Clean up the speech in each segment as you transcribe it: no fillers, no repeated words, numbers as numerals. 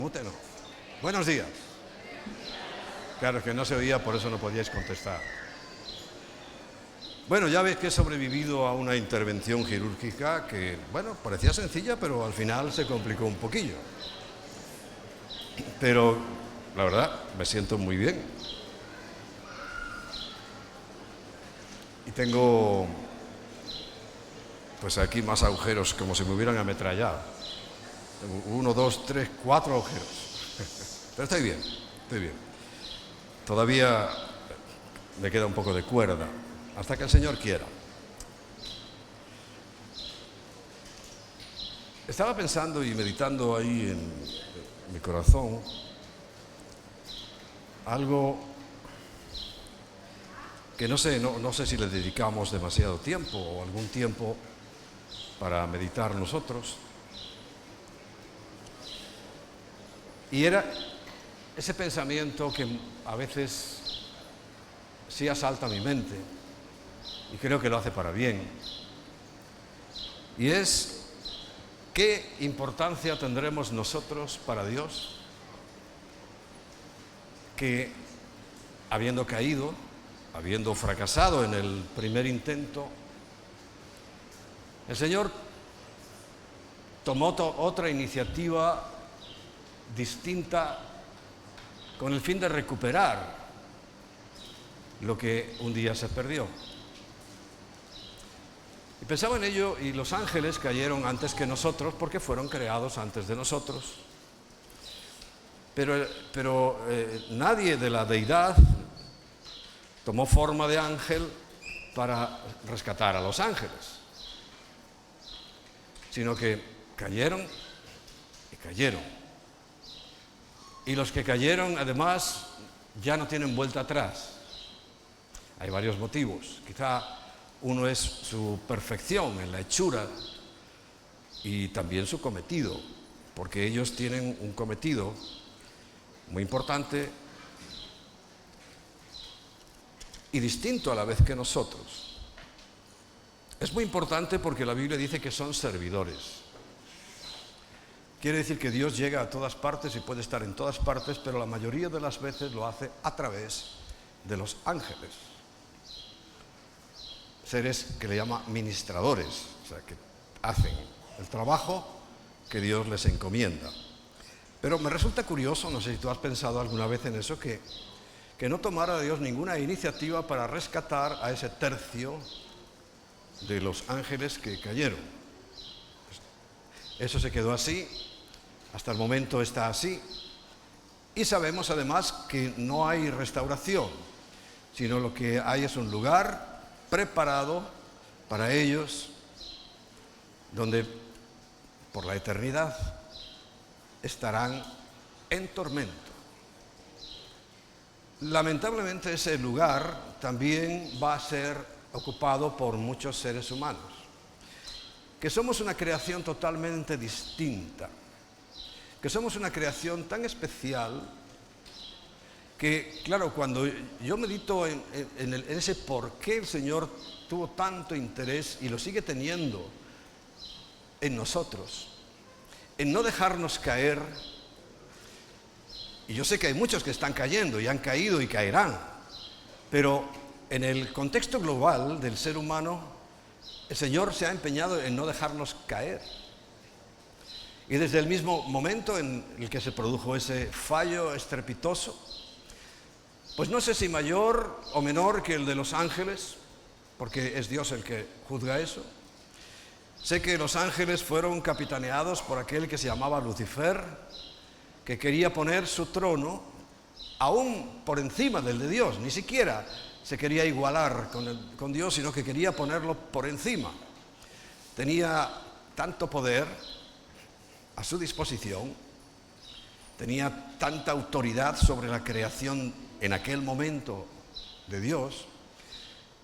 Mútelo. Buenos días. Claro que no se oía, por eso no podíais contestar. Bueno, ya ves que he sobrevivido a una intervención quirúrgica que, bueno, parecía sencilla, pero al final se complicó un poquillo. Pero, la verdad, me siento muy bien. Y tengo, pues aquí más agujeros, como si me hubieran ametrallado. Tengo 1, 2, 3, 4 agujeros. Pero estoy bien, estoy bien. Todavía me queda un poco de cuerda, hasta que el Señor quiera. Estaba pensando y meditando ahí en mi corazón algo que no sé si le dedicamos demasiado tiempo o algún tiempo para meditar nosotros. Y era ese pensamiento que a veces sí asalta mi mente, y creo que lo hace para bien, y es: ¿qué importancia tendremos nosotros para Dios que, habiendo caído, habiendo fracasado en el primer intento, el Señor tomó otra iniciativa distinta con el fin de recuperar lo que un día se perdió? Y pensaba en ello, y los ángeles cayeron antes que nosotros porque fueron creados antes de nosotros. Pero nadie de la deidad tomó forma de ángel para rescatar a los ángeles, sino que cayeron y cayeron. Y los que cayeron, además, ya no tienen vuelta atrás. Hay varios motivos. Quizá uno es su perfección en la hechura y también su cometido, porque ellos tienen un cometido muy importante y distinto a la vez que nosotros. Es muy importante porque la Biblia dice que son servidores. Quiere decir que Dios llega a todas partes y puede estar en todas partes, pero la mayoría de las veces lo hace a través de los ángeles. Seres que le llama ministradores, o sea, que hacen el trabajo que Dios les encomienda. Pero me resulta curioso, no sé si tú has pensado alguna vez en eso, que no tomara Dios ninguna iniciativa para rescatar a ese tercio de los ángeles que cayeron. Eso se quedó así, hasta el momento está así, y sabemos además que no hay restauración, sino lo que hay es un lugar preparado para ellos, donde por la eternidad estarán en tormento. Lamentablemente ese lugar también va a ser ocupado por muchos seres humanos, que somos una creación totalmente distinta, que somos una creación tan especial que, claro, cuando yo medito en ese por qué el Señor tuvo tanto interés y lo sigue teniendo en nosotros, en no dejarnos caer. Y yo sé que hay muchos que están cayendo y han caído y caerán, pero en el contexto global del ser humano, el Señor se ha empeñado en no dejarnos caer. Y desde el mismo momento en el que se produjo ese fallo estrepitoso, pues no sé si mayor o menor que el de los ángeles, porque es Dios el que juzga eso. Sé que los ángeles fueron capitaneados por aquel que se llamaba Lucifer, que quería poner su trono aún por encima del de Dios. Ni siquiera se quería igualar con Dios, sino que quería ponerlo por encima. Tenía tanto poder a su disposición, tenía tanta autoridad sobre la creación en aquel momento de Dios,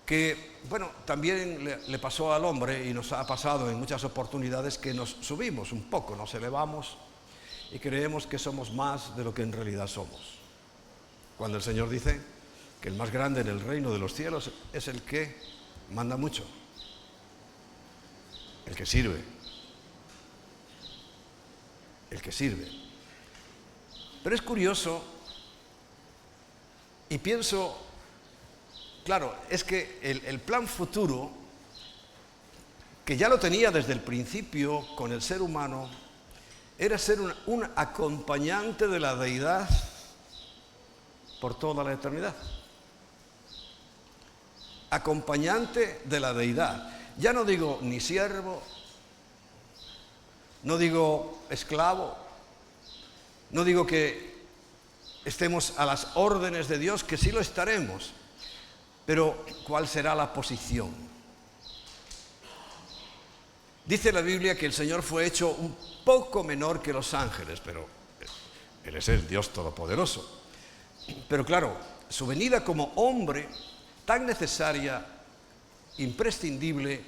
que, bueno, también le pasó al hombre, y nos ha pasado en muchas oportunidades, que nos subimos un poco, nos elevamos y creemos que somos más de lo que en realidad somos. Cuando el Señor dice que el más grande en el reino de los cielos es el que manda mucho, el que sirve, el que sirve. Pero es curioso y pienso, claro, es que el plan futuro, que ya lo tenía desde el principio con el ser humano, era ser un acompañante de la deidad por toda la eternidad. Acompañante de la deidad. Ya no digo ni siervo, no digo esclavo, no digo que estemos a las órdenes de Dios, que sí lo estaremos, pero ¿cuál será la posición? Dice la Biblia que el Señor fue hecho un poco menor que los ángeles, pero Él es el Dios Todopoderoso. Pero claro, su venida como hombre, tan necesaria, imprescindible,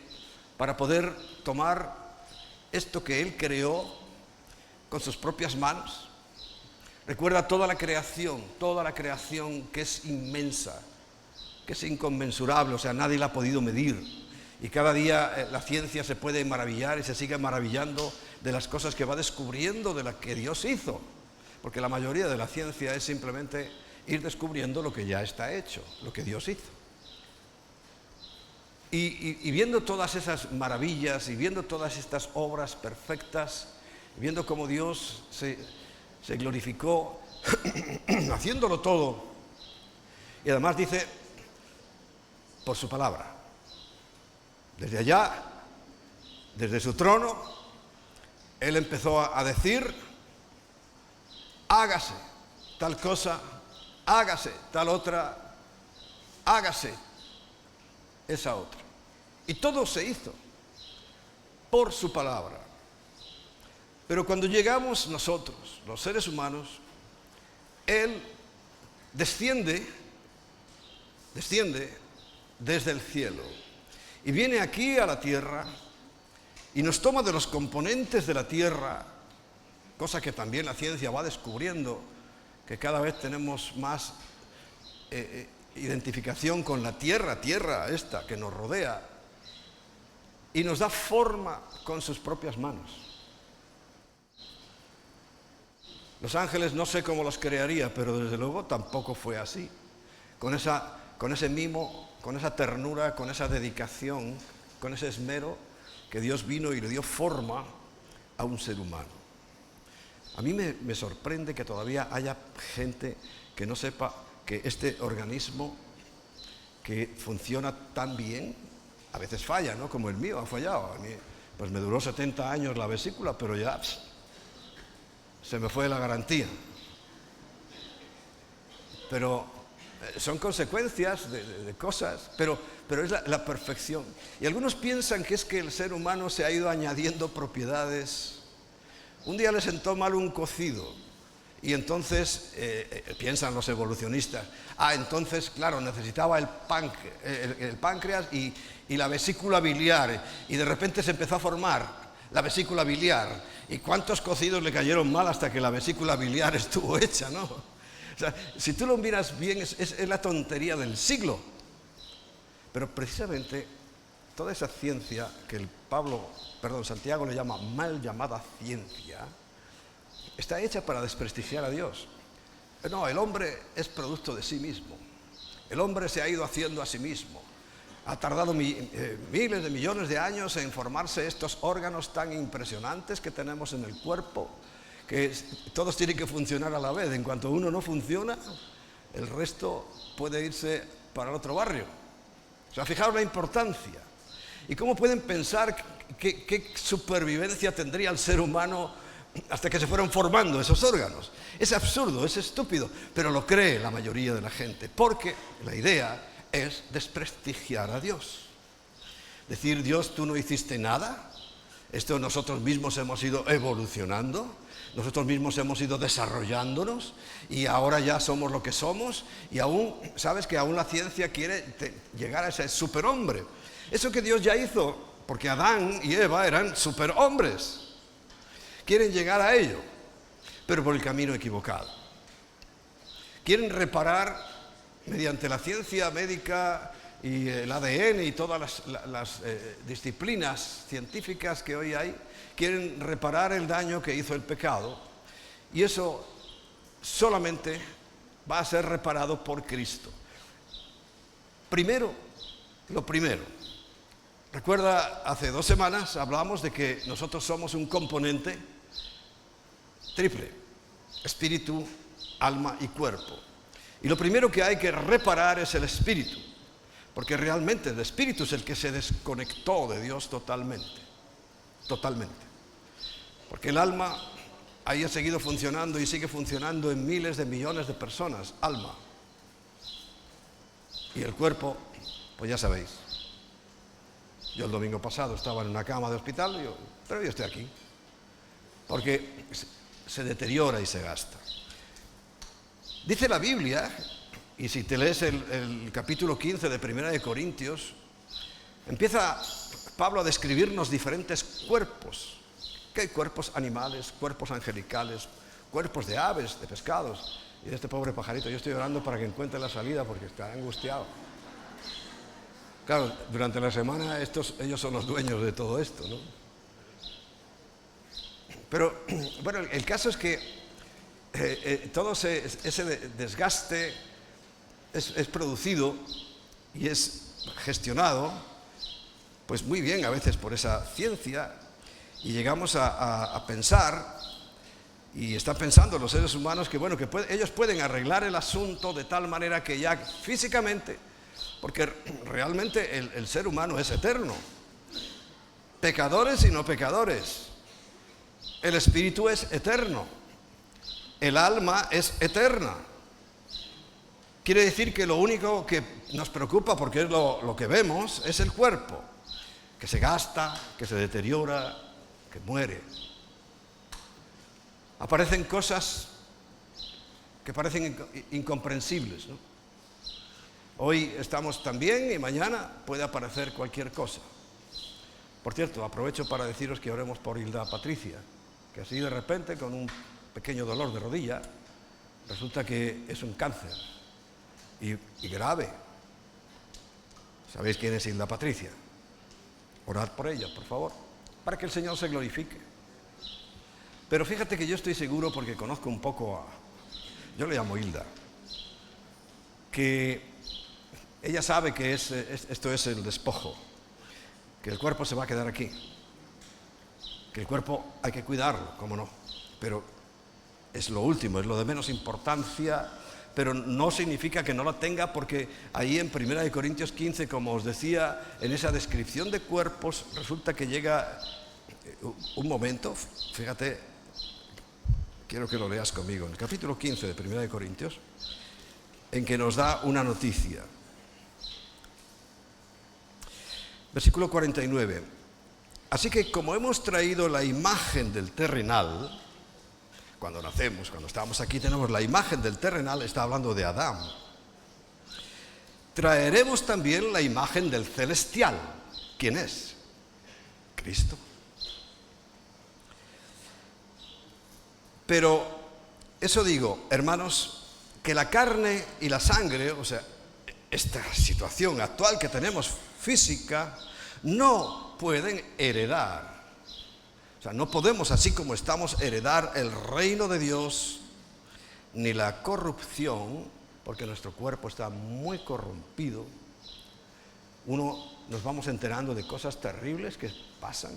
para poder tomar esto que Él creó con sus propias manos. Recuerda toda la creación que es inmensa, que es inconmensurable, o sea, nadie la ha podido medir. Y cada día la ciencia se puede maravillar y se sigue maravillando de las cosas que va descubriendo de las que Dios hizo. Porque la mayoría de la ciencia es simplemente ir descubriendo lo que ya está hecho, lo que Dios hizo. Y viendo todas esas maravillas y viendo todas estas obras perfectas, viendo cómo Dios se glorificó haciéndolo todo, y además dice, por su palabra. Desde allá, desde su trono, Él empezó a decir, hágase tal cosa, hágase tal otra, hágase esa otra. Y todo se hizo por su palabra. Pero cuando llegamos nosotros, los seres humanos, Él desciende desde el cielo y viene aquí a la tierra y nos toma de los componentes de la tierra, cosa que también la ciencia va descubriendo, que cada vez tenemos más identificación con la tierra esta que nos rodea, y nos da forma con sus propias manos. Los ángeles no sé cómo los crearía, pero desde luego tampoco fue así. Con ese mimo, con esa ternura, con esa dedicación, con ese esmero, que Dios vino y le dio forma a un ser humano. A mí me sorprende que todavía haya gente que no sepa que este organismo que funciona tan bien, a veces falla, ¿no? Como el mío ha fallado. A mí, pues me duró 70 años la vesícula, pero ya se me fue la garantía. Pero son consecuencias de cosas, pero es la perfección. Y algunos piensan que es que el ser humano se ha ido añadiendo propiedades. Un día le sentó mal un cocido y entonces piensan los evolucionistas, entonces claro, necesitaba el páncreas y la vesícula biliar, y de repente se empezó a formar la vesícula biliar. ¿Y cuántos cocidos le cayeron mal hasta que la vesícula biliar estuvo hecha, no? O sea, si tú lo miras bien, es la tontería del siglo. Pero precisamente toda esa ciencia que Santiago le llama mal llamada ciencia, está hecha para desprestigiar a Dios. No, el hombre es producto de sí mismo. El hombre se ha ido haciendo a sí mismo. Ha tardado miles de millones de años en formarse estos órganos tan impresionantes que tenemos en el cuerpo, que todos tienen que funcionar a la vez. En cuanto uno no funciona, el resto puede irse para el otro barrio. O sea, fijaros la importancia. ¿Y cómo pueden pensar qué supervivencia tendría el ser humano hasta que se fueron formando esos órganos? Es absurdo, es estúpido, pero lo cree la mayoría de la gente, porque la idea es desprestigiar a Dios. Decir, Dios, tú no hiciste nada, esto nosotros mismos hemos ido evolucionando, nosotros mismos hemos ido desarrollándonos y ahora ya somos lo que somos, y aún, sabes que aún la ciencia quiere llegar a ese superhombre. Eso que Dios ya hizo, porque Adán y Eva eran superhombres. Quieren llegar a ello, pero por el camino equivocado. Quieren reparar mediante la ciencia médica y el ADN y todas las disciplinas científicas que hoy hay, quieren reparar el daño que hizo el pecado. Y eso solamente va a ser reparado por Cristo. Primero, lo primero. Recuerda, hace 2 semanas hablamos de que nosotros somos un componente triple: espíritu, alma y cuerpo. Y lo primero que hay que reparar es el espíritu, porque realmente el espíritu es el que se desconectó de Dios totalmente. Porque el alma ahí ha seguido funcionando y sigue funcionando en miles de millones de personas, alma. Y el cuerpo, pues ya sabéis. Yo el domingo pasado estaba en una cama de hospital, pero yo estoy aquí. Porque se deteriora y se gasta. Dice la Biblia, y si te lees el capítulo 15 de Primera de Corintios, empieza Pablo a describirnos diferentes cuerpos. Que hay cuerpos animales, cuerpos angelicales, cuerpos de aves, de pescados. Y de este pobre pajarito, yo estoy orando para que encuentre la salida porque está angustiado. Claro, durante la semana ellos son los dueños de todo esto, ¿no? Pero, bueno, el caso es que todo ese desgaste es producido y es gestionado, pues muy bien a veces por esa ciencia, y llegamos a pensar, y están pensando los seres humanos que bueno, ellos pueden arreglar el asunto de tal manera que ya físicamente, porque realmente el ser humano es eterno, pecadores y no pecadores, el espíritu es eterno. El alma es eterna. Quiere decir que lo único que nos preocupa, porque es lo que vemos, es el cuerpo, que se gasta, que se deteriora, que muere. Aparecen cosas que parecen incomprensibles, ¿no? Hoy estamos tan bien y mañana puede aparecer cualquier cosa. Por cierto, aprovecho para deciros que oremos por Hilda Patricia, que así de repente, con un pequeño dolor de rodilla, resulta que es un cáncer y grave. ¿Sabéis quién es Hilda Patricia? Orad por ella, por favor, para que el Señor se glorifique. Pero fíjate que yo estoy seguro, porque conozco un poco yo le llamo Hilda, que ella sabe que esto es el despojo, que el cuerpo se va a quedar aquí, que el cuerpo hay que cuidarlo, cómo no, pero es lo último, es lo de menos importancia, pero no significa que no la tenga, porque ahí en 1 Corintios 15, como os decía, en esa descripción de cuerpos, resulta que llega un momento, fíjate, quiero que lo leas conmigo, en el capítulo 15 de 1 Corintios, en que nos da una noticia. Versículo 49. Así que como hemos traído la imagen del terrenal, cuando nacemos, cuando estamos aquí, tenemos la imagen del terrenal, está hablando de Adán. Traeremos también la imagen del celestial. ¿Quién es? Cristo. Pero eso digo, hermanos, que la carne y la sangre, o sea, esta situación actual que tenemos física, no pueden heredar. O sea, no podemos, así como estamos, heredar el reino de Dios, ni la corrupción, porque nuestro cuerpo está muy corrompido. Nos vamos enterando de cosas terribles que pasan.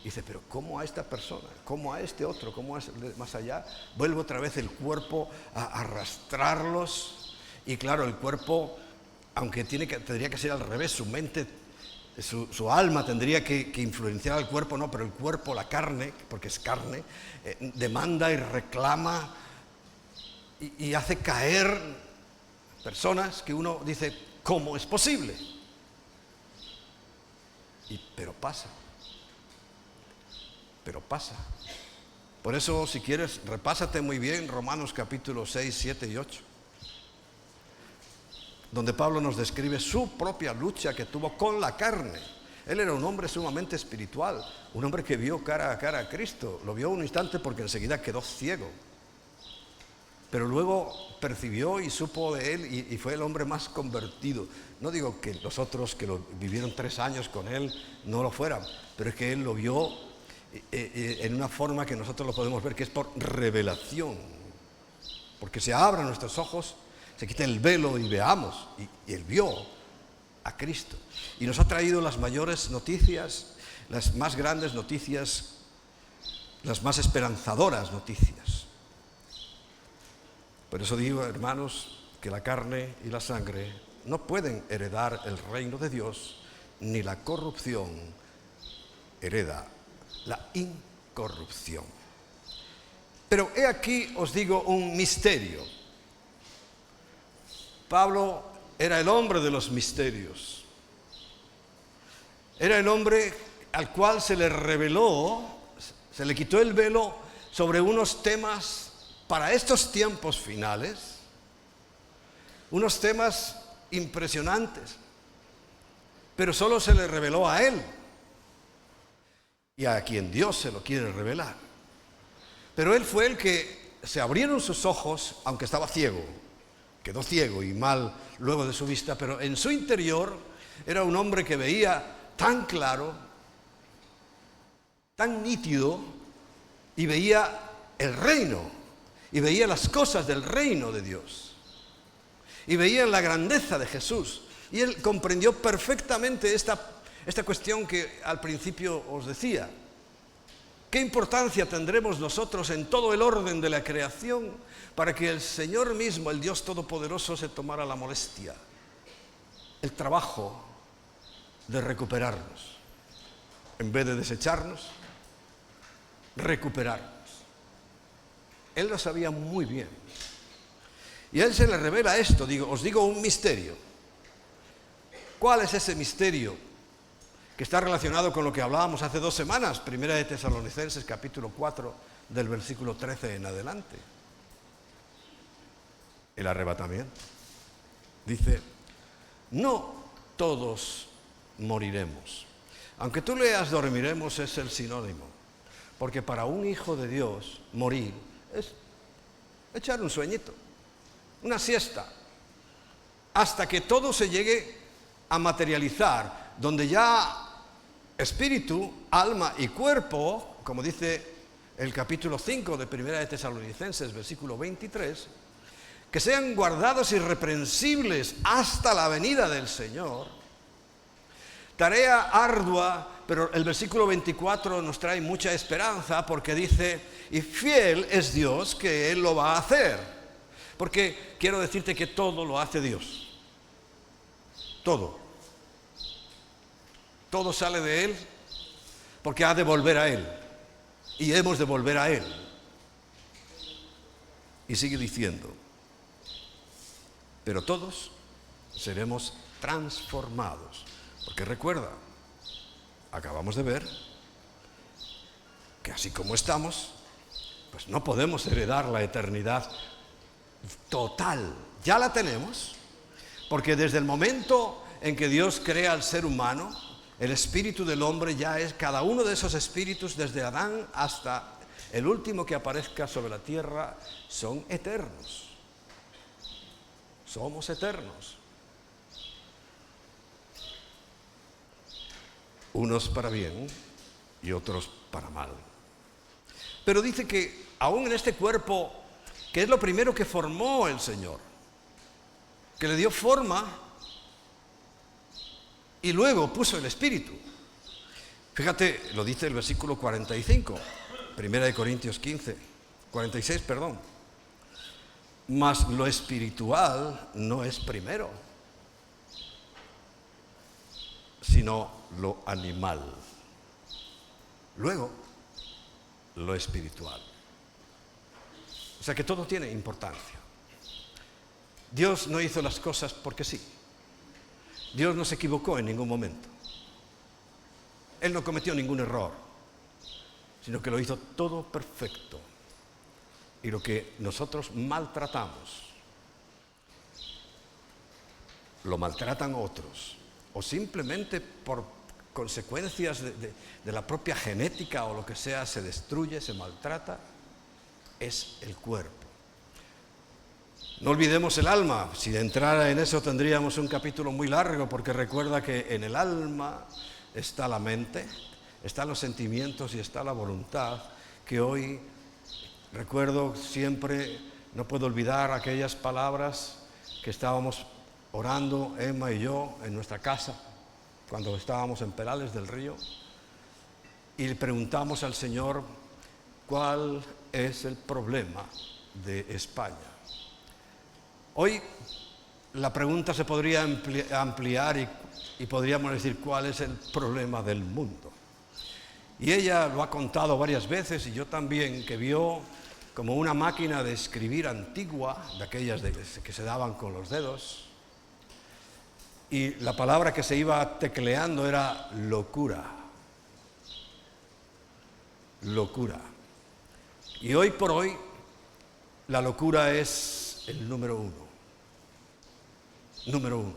Y dice, pero ¿cómo a esta persona? ¿Cómo a este otro? ¿Cómo a más allá? Vuelve otra vez el cuerpo a arrastrarlos. Y claro, el cuerpo, aunque tendría que ser al revés, su mente, su alma tendría que influenciar al cuerpo, no, pero el cuerpo, la carne, porque es carne, demanda y reclama y hace caer personas que uno dice, ¿cómo es posible? Pero pasa. Por eso, si quieres, repásate muy bien Romanos capítulo 6, 7 y 8. Donde Pablo nos describe su propia lucha que tuvo con la carne. Él era un hombre sumamente espiritual, un hombre que vio cara a cara a Cristo. Lo vio un instante porque enseguida quedó ciego. Pero luego percibió y supo de él y fue el hombre más convertido. No digo que los otros que lo vivieron 3 años con él no lo fueran, pero es que él lo vio en una forma que nosotros lo podemos ver, que es por revelación porque se abran nuestros ojos, se quite el velo y veamos. Y él vio a Cristo. Y nos ha traído las mayores noticias, las más grandes noticias, las más esperanzadoras noticias. Por eso digo, hermanos, que la carne y la sangre no pueden heredar el reino de Dios, ni la corrupción hereda la incorrupción. Pero he aquí, os digo, un misterio. Pablo era el hombre de los misterios. Era el hombre al cual se le reveló, se le quitó el velo sobre unos temas para estos tiempos finales, unos temas impresionantes, pero solo se le reveló a él y a quien Dios se lo quiere revelar. Pero él fue el que se abrieron sus ojos, aunque estaba ciego, quedó ciego y mal luego de su vista, pero en su interior era un hombre que veía tan claro, tan nítido, y veía el reino, y veía las cosas del reino de Dios, y veía la grandeza de Jesús, y él comprendió perfectamente esta cuestión que al principio os decía. ¿Qué importancia tendremos nosotros en todo el orden de la creación para que el Señor mismo, el Dios Todopoderoso, se tomara la molestia, el trabajo de recuperarnos? En vez de desecharnos, recuperarnos. Él lo sabía muy bien. Y a él se le revela esto, os digo un misterio. ¿Cuál es ese misterio? Que está relacionado con lo que hablábamos hace 2 semanas, Primera de Tesalonicenses, capítulo 4, del versículo 13 en adelante. El arrebatamiento. Dice, no todos moriremos. Aunque tú leas dormiremos, es el sinónimo. Porque para un hijo de Dios, morir es echar un sueñito, una siesta, hasta que todo se llegue a materializar, donde ya espíritu, alma y cuerpo, como dice el capítulo 5 de Primera de Tesalonicenses, versículo 23, que sean guardados irreprensibles hasta la venida del Señor. Tarea ardua, pero el versículo 24 nos trae mucha esperanza porque dice, y fiel es Dios que Él lo va a hacer. Porque quiero decirte que todo lo hace Dios. Todo. Todo sale de Él porque ha de volver a Él. Y hemos de volver a Él. Y sigue diciendo, pero todos seremos transformados. Porque recuerda, acabamos de ver que así como estamos, pues no podemos heredar la eternidad total. Ya la tenemos, porque desde el momento en que Dios crea al ser humano, el espíritu del hombre ya es, cada uno de esos espíritus, desde Adán hasta el último que aparezca sobre la tierra, son eternos. Somos eternos. Unos para bien y otros para mal. Pero dice que aún en este cuerpo, que es lo primero que formó el Señor, que le dio forma y luego puso el espíritu. Fíjate, lo dice el versículo 45, Primera de Corintios 15, 46, perdón. Mas lo espiritual no es primero, sino lo animal. Luego, lo espiritual. O sea que todo tiene importancia. Dios no hizo las cosas porque sí. Dios no se equivocó en ningún momento. Él no cometió ningún error, sino que lo hizo todo perfecto. Y lo que nosotros maltratamos, lo maltratan otros, o simplemente por consecuencias de la propia genética o lo que sea, se destruye, se maltrata, es el cuerpo. No olvidemos el alma. Si de entrara en eso tendríamos un capítulo muy largo, porque recuerda que en el alma está la mente, están los sentimientos y está la voluntad, que hoy recuerdo siempre No puedo olvidar aquellas palabras que estábamos orando, Emma y yo, en nuestra casa, cuando estábamos en Perales del Río, y le preguntamos al Señor cuál es el problema de España. Hoy la pregunta se podría ampliar y podríamos decir cuál es el problema del mundo. Y ella lo ha contado varias veces, y yo también, que vio como una máquina de escribir antigua, de aquellas que se daban con los dedos, y la palabra que se iba tecleando era locura. Locura. Y hoy por hoy, la locura es el número uno. Número uno.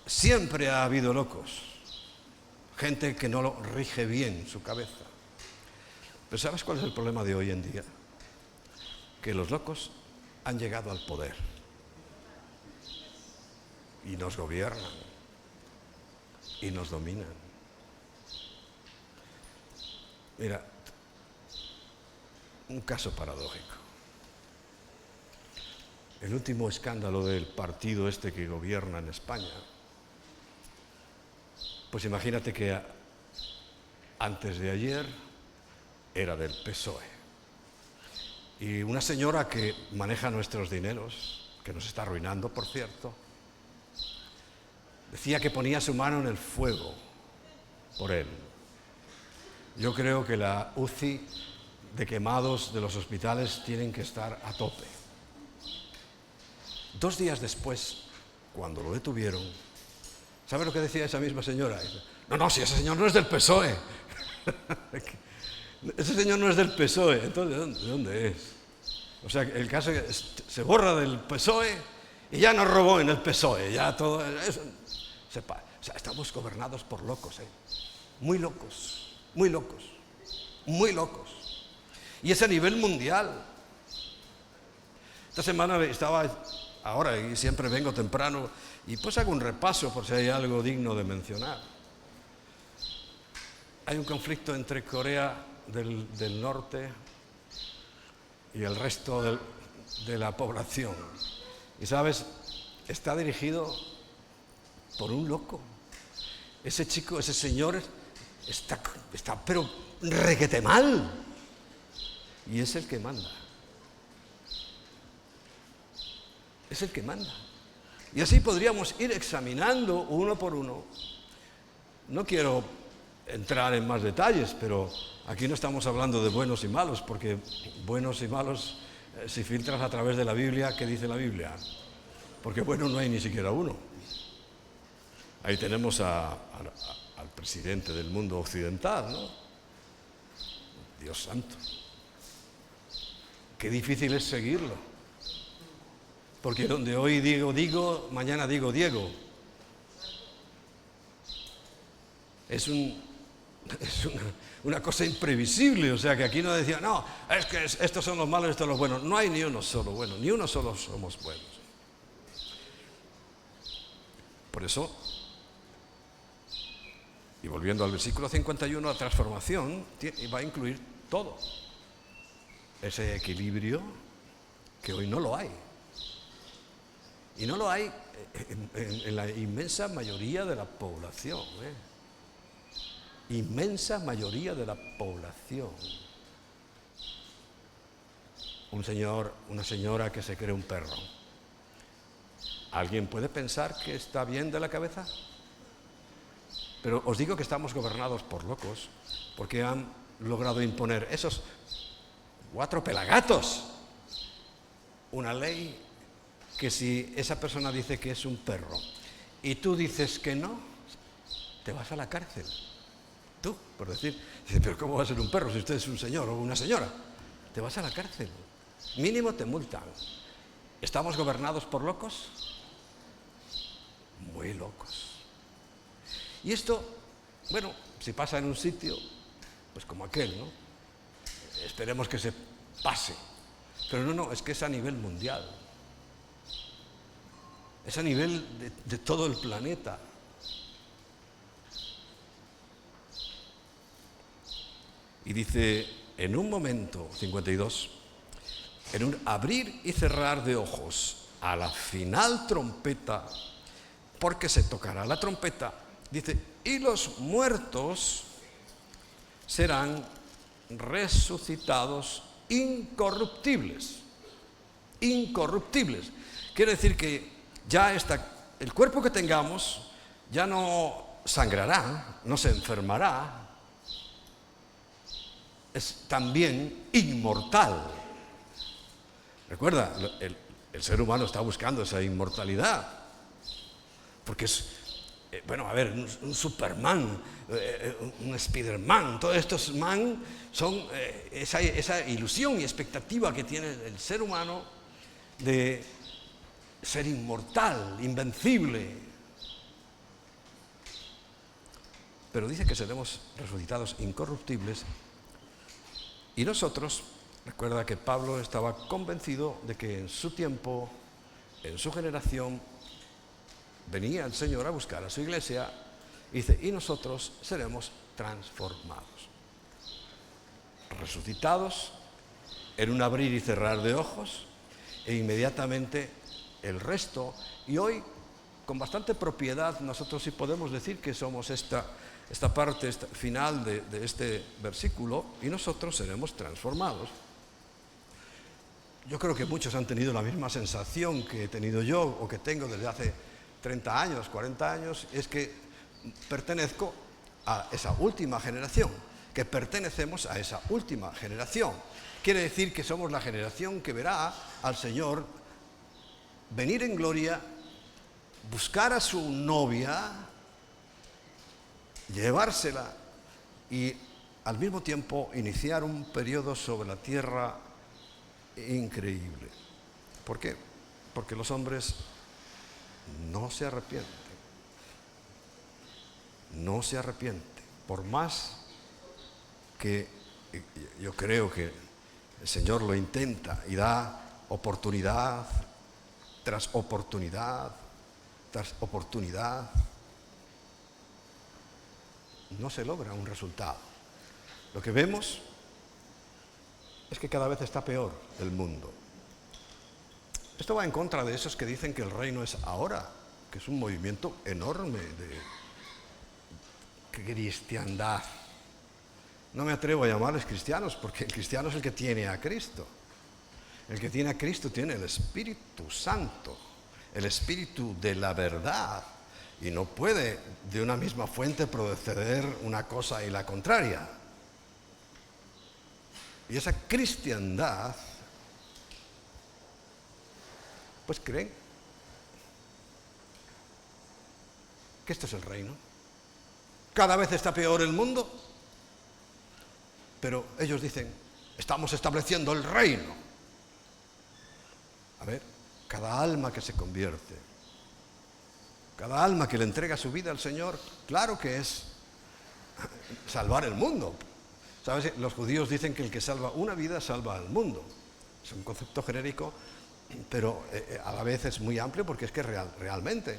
Siempre ha habido locos, gente que no lo rige bien su cabeza. Pero ¿sabes cuál es el problema de hoy en día? Que los locos han llegado al poder y nos gobiernan y nos dominan. Mira, un caso paradójico. El último escándalo del partido este que gobierna en España, pues imagínate que antes de ayer era del PSOE. Y una señora que maneja nuestros dineros, que nos está arruinando, por cierto, decía que ponía su mano en el fuego por él. Yo creo que la UCI de quemados de los hospitales tienen que estar a tope. 2 días después, cuando lo detuvieron, ¿sabe lo que decía esa misma señora? No, si ese señor no es del PSOE. Ese señor no es del PSOE. Entonces, ¿de dónde es? O sea, el caso es que se borra del PSOE y ya no robó en el PSOE. Ya todo eso. O sea, estamos gobernados por locos, muy locos, muy locos, muy locos. Y es a nivel mundial. Esta semana estaba ahora, y siempre vengo temprano, y pues hago un repaso por si hay algo digno de mencionar. Hay un conflicto entre Corea del Norte y el resto de la población. Y sabes, está dirigido por un loco. Ese chico, ese señor, está pero requete mal. Y es el que manda. Es el que manda. Y así podríamos ir examinando uno por uno. No quiero entrar en más detalles, pero aquí no estamos hablando de buenos y malos, porque buenos y malos, si filtras a través de la Biblia, ¿qué dice la Biblia? Porque bueno, no hay ni siquiera uno. Ahí tenemos al presidente del mundo occidental, ¿no? Dios santo. Qué difícil es seguirlo. Porque donde hoy digo, mañana digo Diego. Es una cosa imprevisible, o sea que aquí no decía, no, es que estos son los malos y estos son los buenos. No hay ni uno solo bueno, ni uno solo somos buenos. Por eso, y volviendo al versículo 51, la transformación va a incluir todo. Ese equilibrio que hoy no lo hay. Y no lo hay en la inmensa mayoría de la población. Inmensa mayoría de la población. Un señor, una señora que se cree un perro. ¿Alguien puede pensar que está bien de la cabeza? Pero os digo que estamos gobernados por locos, porque han logrado imponer esos 4 pelagatos una ley que si esa persona dice que es un perro y tú dices que no, te vas a la cárcel. Tú, por decir, pero ¿cómo va a ser un perro si usted es un señor o una señora? Te vas a la cárcel. Mínimo te multan. ¿Estamos gobernados por locos? Muy locos. Y esto, bueno, si pasa en un sitio, pues como aquel, ¿no? Esperemos que se pase. Pero no, es que es a nivel mundial. Es a nivel de todo el planeta. Y dice, en un momento, 52, en un abrir y cerrar de ojos, a la final trompeta, porque se tocará la trompeta, dice, y los muertos serán resucitados incorruptibles. Incorruptibles. Quiere decir que ya el cuerpo que tengamos ya no sangrará, no se enfermará, es también inmortal. Recuerda, el ser humano está buscando esa inmortalidad, porque es, bueno, a ver, un Superman, un Spiderman, todos estos man son esa ilusión y expectativa que tiene el ser humano de ser inmortal, invencible. Pero dice que seremos resucitados incorruptibles. Y nosotros, recuerda que Pablo estaba convencido de que en su tiempo, en su generación, venía el Señor a buscar a su iglesia, y dice, y nosotros seremos transformados, resucitados en un abrir y cerrar de ojos, e inmediatamente el resto. Y hoy, con bastante propiedad, nosotros sí podemos decir que somos esta parte final de este versículo, y nosotros seremos transformados. Yo creo que muchos han tenido la misma sensación que he tenido yo, o que tengo desde hace 30 años, 40 años, es que pertenezco a esa última generación, que pertenecemos a esa última generación. Quiere decir que somos la generación que verá al Señor venir en gloria, buscar a su novia, llevársela y al mismo tiempo iniciar un periodo sobre la tierra increíble. ¿Por qué? Porque los hombres no se arrepienten. No se arrepienten. Por más que yo creo que el Señor lo intenta y da oportunidad tras oportunidad tras oportunidad, no se logra un resultado. Lo que vemos es que cada vez está peor el mundo. Esto va en contra de esos que dicen que el reino es ahora, que es un movimiento enorme de cristiandad. No me atrevo a llamarles cristianos, porque el cristiano es el que tiene a Cristo. El que tiene a Cristo tiene el Espíritu Santo, el Espíritu de la verdad, y no puede de una misma fuente proceder una cosa y la contraria. Y esa cristiandad, pues creen que esto es el reino. Cada vez está peor el mundo, pero ellos dicen, estamos estableciendo el reino. A ver, cada alma que se convierte, cada alma que le entrega su vida al Señor, claro que es salvar el mundo. ¿Sabes? Los judíos dicen que el que salva una vida salva al mundo. Es un concepto genérico, pero a la vez es muy amplio, porque es que realmente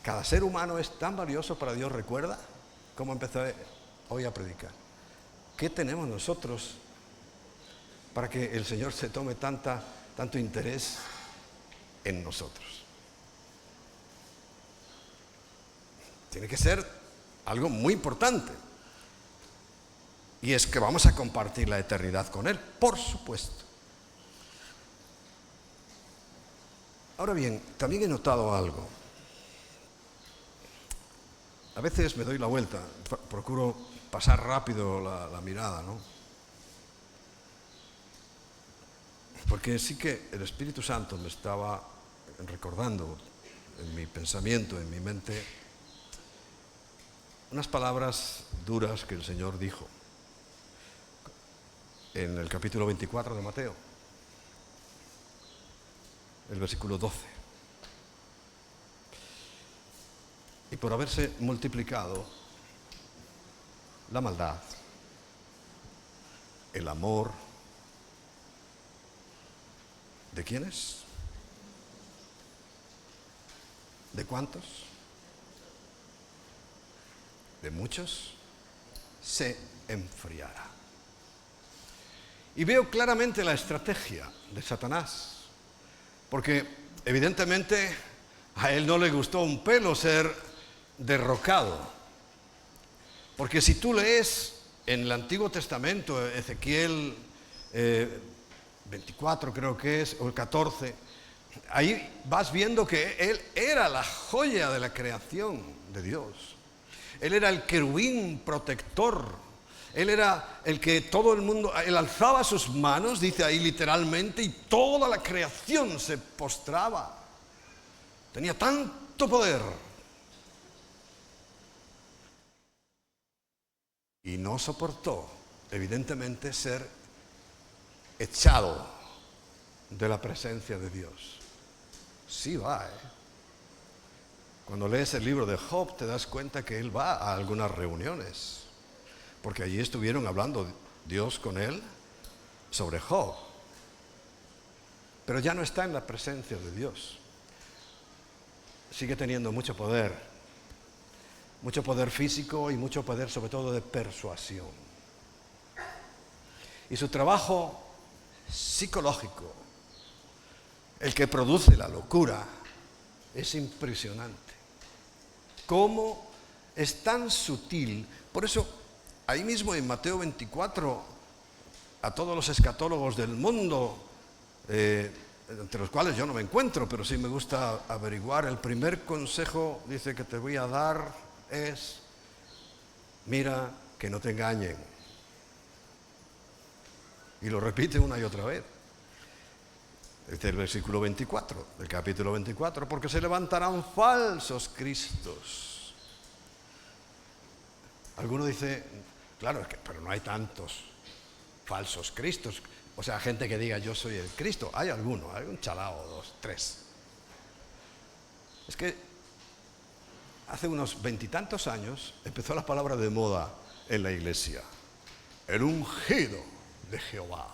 cada ser humano es tan valioso para Dios. Recuerda cómo empecé hoy a predicar. ¿Qué tenemos nosotros para que el Señor se tome tanto interés en nosotros? Tiene que ser algo muy importante. Y es que vamos a compartir la eternidad con Él, por supuesto. Ahora bien, también he notado algo. A veces me doy la vuelta, procuro pasar rápido la mirada, ¿no? Porque sí que el Espíritu Santo me estaba recordando en mi pensamiento, en mi mente, unas palabras duras que el Señor dijo en el capítulo 24 de Mateo, el versículo 12. Y por haberse multiplicado la maldad, el amor, ¿de quiénes? ¿De cuántos? De muchos se enfriará. Y veo claramente la estrategia de Satanás, porque evidentemente a él no le gustó un pelo ser derrocado. Porque si tú lees en el Antiguo Testamento, Ezequiel 24 creo que es, o el 14, ahí vas viendo que él era la joya de la creación de Dios. Él era el querubín protector. Él era el que todo el mundo, él alzaba sus manos, dice ahí literalmente, y toda la creación se postraba. Tenía tanto poder. Y no soportó, evidentemente, ser echado de la presencia de Dios. Sí va, Cuando lees el libro de Job te das cuenta que él va a algunas reuniones, porque allí estuvieron hablando Dios con él sobre Job. Pero ya no está en la presencia de Dios. Sigue teniendo mucho poder físico y mucho poder sobre todo de persuasión. Y su trabajo psicológico, el que produce la locura, es impresionante. Cómo es tan sutil. Por eso, ahí mismo en Mateo 24, a todos los escatólogos del mundo, entre los cuales yo no me encuentro, pero sí me gusta averiguar, el primer consejo, dice, que te voy a dar es: mira que no te engañen. Y lo repite una y otra vez. Este es el versículo 24 del capítulo 24, porque se levantarán falsos cristos. Alguno dice, claro, pero no hay tantos falsos cristos. O sea, gente que diga yo soy el Cristo. Hay alguno, hay un chalao, 2, 3. Es que hace unos 20 y tantos años empezó la palabra de moda en la iglesia: el ungido de Jehová.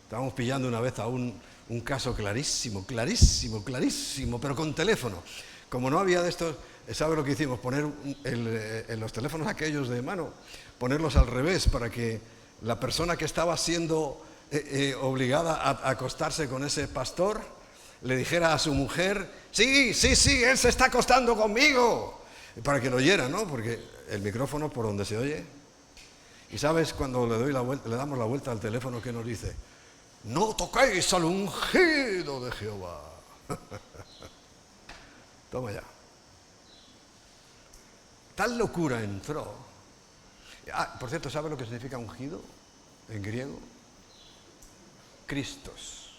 Estábamos pillando una vez a un caso clarísimo, pero con teléfono. Como no había de estos, ¿sabe lo que hicimos? Poner en los teléfonos aquellos de mano, ponerlos al revés para que la persona que estaba siendo obligada a acostarse con ese pastor le dijera a su mujer: sí, él se está acostando conmigo, para que lo oyera, ¿no? Porque el micrófono por donde se oye. Y sabes, cuando le damos la vuelta al teléfono, ¿qué nos dice? No toquéis al ungido de Jehová. Toma ya. Tal locura entró. Por cierto, ¿sabe lo que significa ungido en griego? Cristos.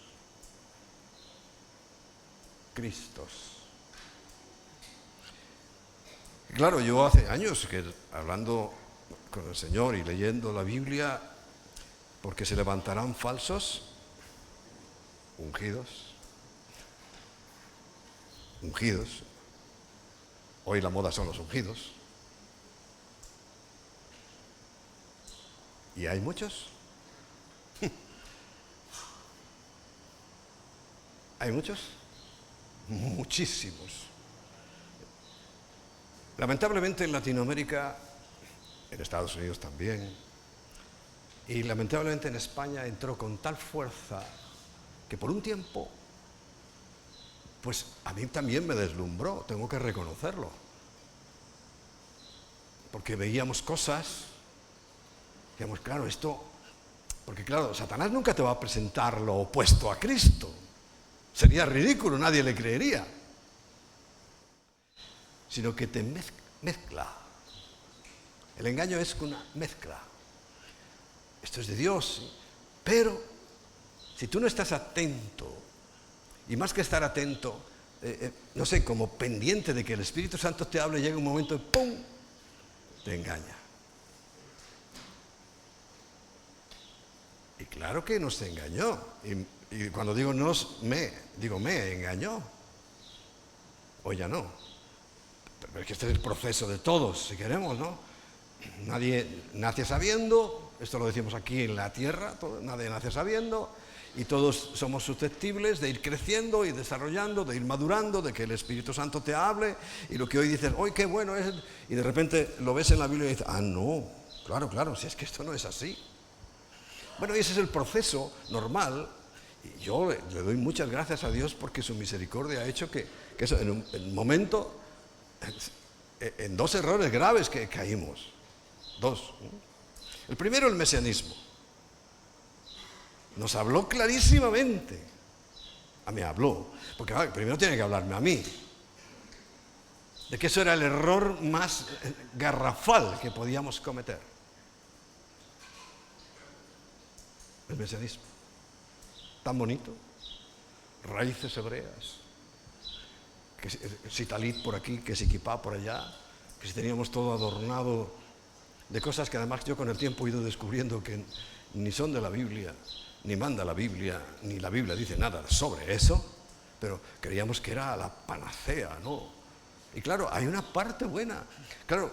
Claro, yo hace años que hablando con el Señor y leyendo la Biblia, porque se levantarán falsos ungidos. Hoy la moda son los ungidos. ¿Y hay muchos? ¿Hay muchos? Muchísimos. Lamentablemente en Latinoamérica, en Estados Unidos también, y lamentablemente en España entró con tal fuerza que por un tiempo, pues a mí también me deslumbró, tengo que reconocerlo. Porque veíamos cosas, digamos, claro, esto, porque claro, Satanás nunca te va a presentar lo opuesto a Cristo. Sería ridículo, nadie le creería. Sino que te mezcla. El engaño es una mezcla. Esto es de Dios, ¿sí? Pero si tú no estás atento, y más que estar atento, no sé, como pendiente de que el Espíritu Santo te hable, llega un momento y ¡pum!, te engaña. Y claro que nos engañó. Y cuando digo me engañó. O ya no. Pero es que este es el proceso de todos, si queremos, ¿no? Nadie nace sabiendo, esto lo decimos aquí en la tierra, nadie nace sabiendo, y todos somos susceptibles de ir creciendo y desarrollando, de ir madurando, de que el Espíritu Santo te hable, y lo que hoy dices, ¡ay, qué bueno es! Y de repente lo ves en la Biblia y dices, no, Claro, claro, si es que esto no es así. Bueno, y ese es el proceso normal. Y yo le doy muchas gracias a Dios porque su misericordia ha hecho que eso, en un momento, en dos errores graves que caímos. Dos. El primero, el mesianismo. Nos habló clarísimamente. A mí habló, porque primero tiene que hablarme a mí. De que eso era el error más garrafal que podíamos cometer. El mesianismo. Tan bonito. Raíces hebreas. Que si talit por aquí, que si kipá por allá. Que si teníamos todo adornado de cosas que además yo con el tiempo he ido descubriendo que ni son de la Biblia, ni manda la Biblia, ni la Biblia dice nada sobre eso, pero creíamos que era la panacea, ¿no? Y claro, hay una parte buena. Claro,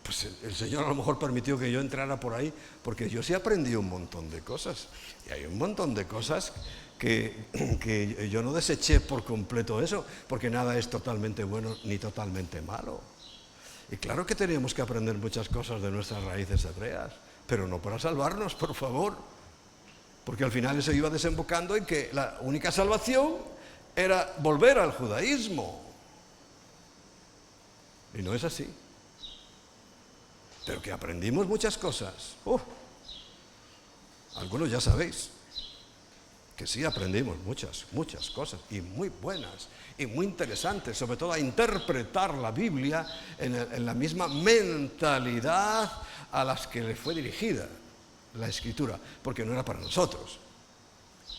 pues el Señor a lo mejor permitió que yo entrara por ahí, porque yo sí aprendí un montón de cosas. Y hay un montón de cosas que yo no deseché por completo eso, porque nada es totalmente bueno ni totalmente malo. Y claro que teníamos que aprender muchas cosas de nuestras raíces hebreas, pero no para salvarnos, por favor. Porque al final eso iba desembocando en que la única salvación era volver al judaísmo. Y no es así. Pero que aprendimos muchas cosas. Algunos ya sabéis que sí aprendimos muchas cosas, y muy buenas, y muy interesantes, sobre todo a interpretar la Biblia en la misma mentalidad a las que le fue dirigida la Escritura, porque no era para nosotros.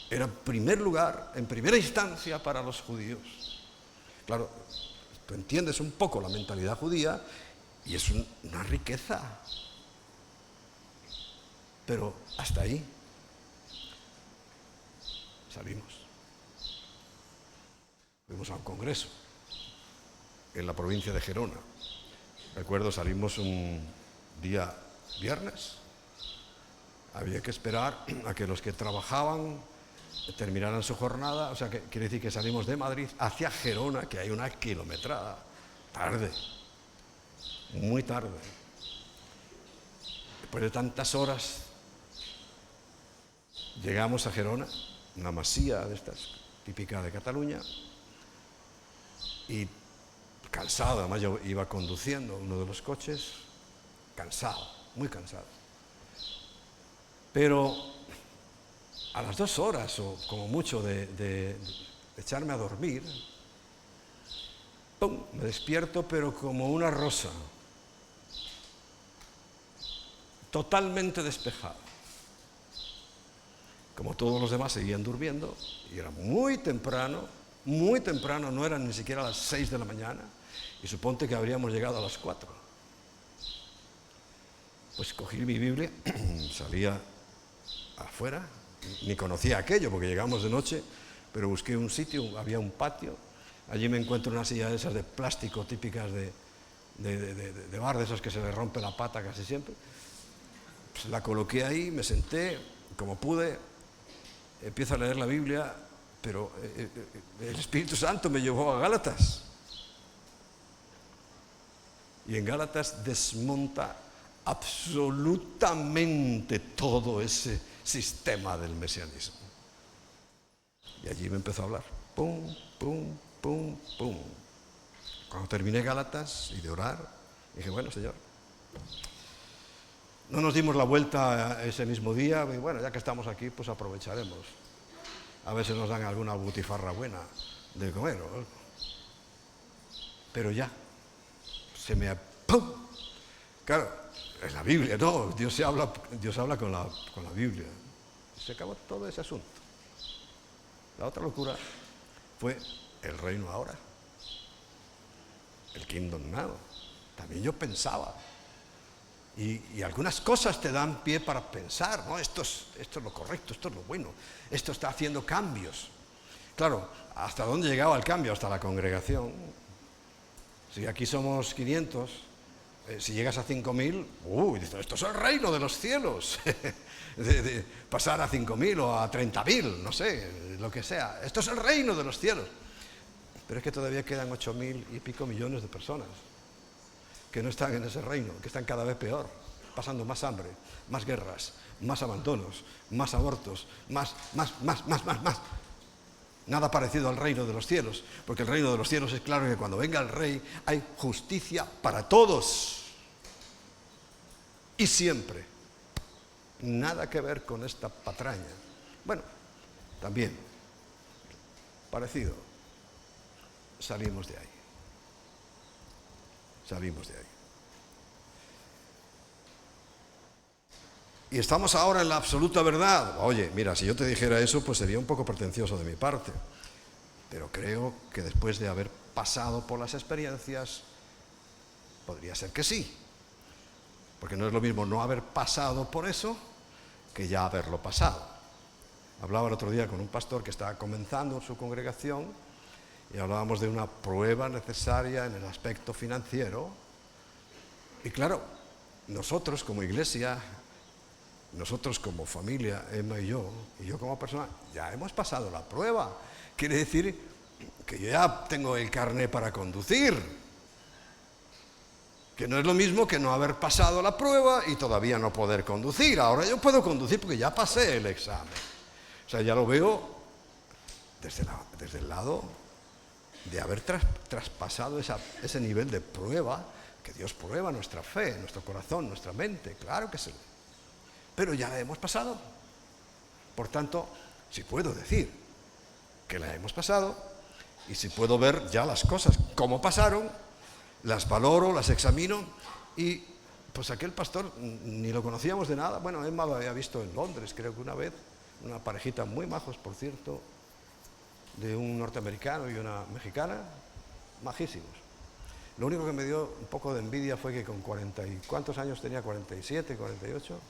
Era en primer lugar, en primera instancia, para los judíos. Claro, tú entiendes un poco la mentalidad judía y es una riqueza. Pero hasta ahí salimos. Fuimos a un congreso en la provincia de Gerona. Recuerdo, salimos un día viernes. Había que esperar a que los que trabajaban terminaran su jornada, o sea, que quiere decir que salimos de Madrid hacia Gerona, que hay una kilometrada, tarde, muy tarde. Después de tantas horas, llegamos a Gerona, una masía de estas, típica de Cataluña, y cansado, además yo iba conduciendo uno de los coches, cansado, muy cansado. Pero a las 2 horas, o como mucho, de echarme a dormir, ¡pum!, me despierto, pero como una rosa, totalmente despejado. Como todos los demás seguían durmiendo, y era muy temprano, no eran ni siquiera las 6 de la mañana, y suponte que habríamos llegado a las 4. Pues cogí mi Biblia, salía afuera, ni conocía aquello porque llegamos de noche, pero busqué un sitio, había un patio, allí me encuentro una silla de esas de plástico típicas de bar, de esos que se le rompe la pata casi siempre. Pues la coloqué ahí, me senté, como pude, empiezo a leer la Biblia, pero el Espíritu Santo me llevó a Gálatas. Y en Gálatas desmonta absolutamente todo ese sistema del mesianismo. Y allí me empezó a hablar. Pum, pum, pum, pum. Cuando terminé Gálatas y de orar, dije, bueno, Señor, no nos dimos la vuelta ese mismo día, y bueno, ya que estamos aquí, pues aprovecharemos. A ver si nos dan alguna butifarra buena de comer o algo. Pero ya, se me... ¡Pum! Claro, es la Biblia, no, Dios habla con la Biblia. Se acabó todo ese asunto. La otra locura fue el reino ahora, el kingdom now. También yo pensaba, y algunas cosas te dan pie para pensar, ¿no? Esto es lo correcto, esto es lo bueno, esto está haciendo cambios. Claro, ¿hasta dónde llegaba el cambio? Hasta la congregación. Si aquí somos 500, si llegas a 5.000, esto es el reino de los cielos. de pasar a 5.000 o a 30.000, no sé, lo que sea. Esto es el reino de los cielos. Pero es que todavía quedan 8.000 y pico millones de personas que no están en ese reino, que están cada vez peor. pasando más hambre, más guerras, más abandonos, más abortos, más. Nada parecido al reino de los cielos, porque el reino de los cielos es claro que cuando venga el rey hay justicia para todos. Y siempre. Nada que ver con esta patraña. Bueno, también, parecido. Salimos de ahí. Salimos de ahí. Y estamos ahora en la absoluta verdad. Oye, mira, si yo te dijera eso, pues sería un poco pretencioso de mi parte. Pero creo que después de haber pasado por las experiencias, podría ser que sí. Porque no es lo mismo no haber pasado por eso que ya haberlo pasado. Hablaba el otro día con un pastor que estaba comenzando su congregación y hablábamos de una prueba necesaria en el aspecto financiero. Y claro, nosotros como iglesia, nosotros como familia, Emma y yo como persona, ya hemos pasado la prueba. Quiere decir que yo ya tengo el carné para conducir. Que no es lo mismo que no haber pasado la prueba y todavía no poder conducir. Ahora yo puedo conducir porque ya pasé el examen. O sea, ya lo veo desde el lado de haber traspasado ese nivel de prueba, que Dios prueba nuestra fe, nuestro corazón, nuestra mente, claro que sí. Pero ya la hemos pasado. Por tanto, si puedo decir que la hemos pasado y si puedo ver ya las cosas como pasaron, las valoro, las examino y pues aquel pastor ni lo conocíamos de nada. Bueno, Emma lo había visto en Londres, creo que una vez, una parejita muy majos, por cierto, de un norteamericano y una mexicana, majísimos. Lo único que me dio un poco de envidia fue que con ¿cuántos años tenía? 47, 48,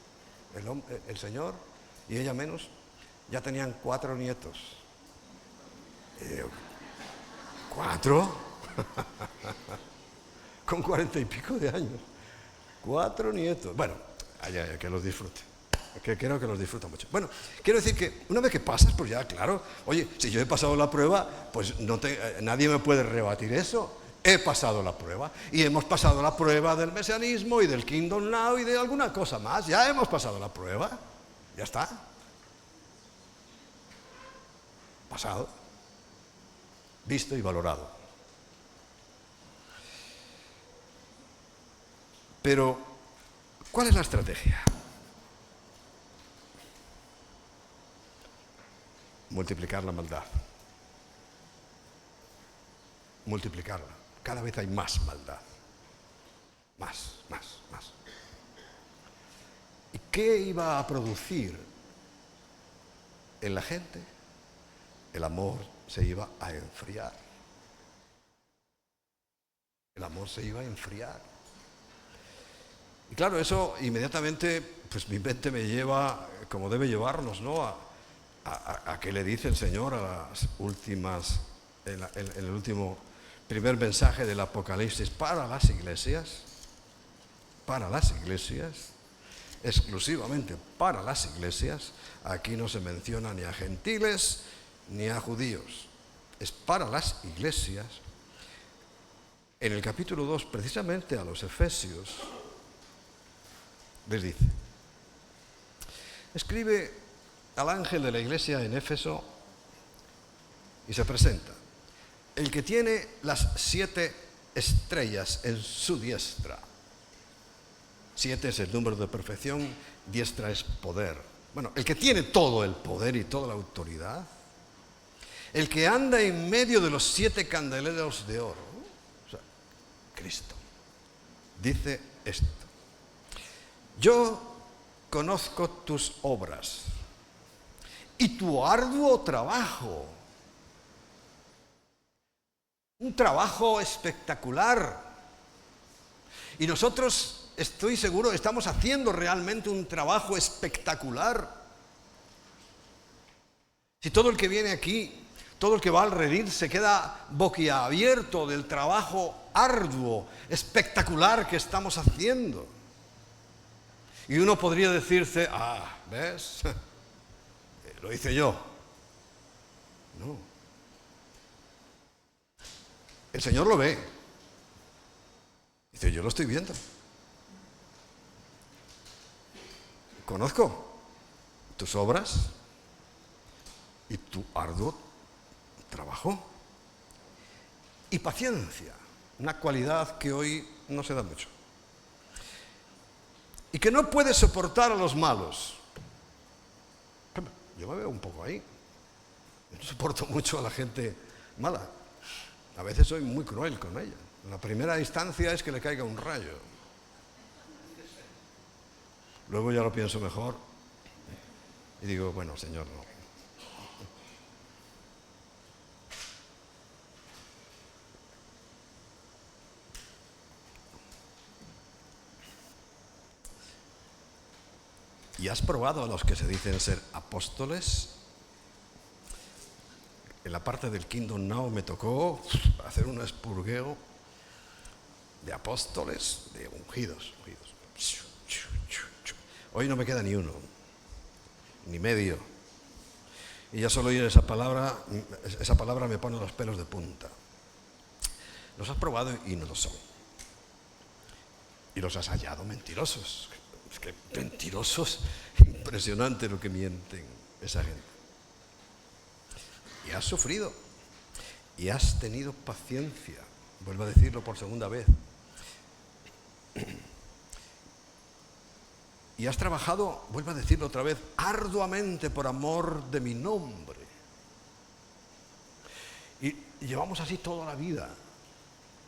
el señor y ella menos, ya tenían 4 nietos. ¿4? Con 40 y pico de años. 4 nietos. Bueno, que los disfrute. Que creo que los disfruta mucho. Bueno, quiero decir que una vez que pasas, pues ya, claro, oye, si yo he pasado la prueba, pues nadie me puede rebatir eso. He pasado la prueba. Y hemos pasado la prueba del mesianismo y del Kingdom Now y de alguna cosa más. Ya hemos pasado la prueba. Ya está. Pasado. Visto y valorado. Pero, ¿cuál es la estrategia? Multiplicar la maldad. Multiplicarla. Cada vez hay más maldad. Más. ¿Y qué iba a producir en la gente? El amor se iba a enfriar. El amor se iba a enfriar. Y claro, eso inmediatamente, pues mi mente me lleva, como debe llevarnos, ¿no? A qué le dice el Señor a las últimas, en el último primer mensaje del Apocalipsis para las iglesias, exclusivamente para las iglesias. Aquí no se menciona ni a gentiles ni a judíos, es para las iglesias. En el capítulo 2, precisamente a los Efesios, les dice: escribe al ángel de la iglesia en Éfeso y se presenta: el que tiene las 7 estrellas en su diestra. 7 es el número de perfección, diestra es poder. Bueno, el que tiene todo el poder y toda la autoridad, el que anda en medio de los 7 candeleros de oro, o sea, Cristo, dice esto: yo conozco tus obras y tu arduo trabajo. Un trabajo espectacular. Y nosotros, estoy seguro, estamos haciendo realmente un trabajo espectacular. Si todo el que viene aquí, todo el que va al redil se queda boquiabierto del trabajo arduo, espectacular que estamos haciendo. Y uno podría decirse: ¿ves? Lo hice yo. No. El Señor lo ve. Dice: yo lo estoy viendo. conozco tus obras y tu arduo trabajo y paciencia, una cualidad que hoy no se da mucho. Y que no puedes soportar a los malos. Yo me veo un poco ahí. Yo no soporto mucho a la gente mala. A veces soy muy cruel con ella. La primera instancia es que le caiga un rayo. Luego ya lo pienso mejor y digo, bueno, Señor, no. ¿Y has probado a los que se dicen ser apóstoles? En la parte del Kingdom Now me tocó hacer un expurgueo de apóstoles, de ungidos. Hoy no me queda ni uno, ni medio. Y ya solo oír esa palabra me pone los pelos de punta. Los has probado y no lo son. Y los has hallado mentirosos. Es que mentirosos, impresionante lo que mienten esa gente. Y has sufrido, y has tenido paciencia, vuelvo a decirlo por segunda vez. Y has trabajado, vuelvo a decirlo otra vez, arduamente por amor de mi nombre. Y llevamos así toda la vida,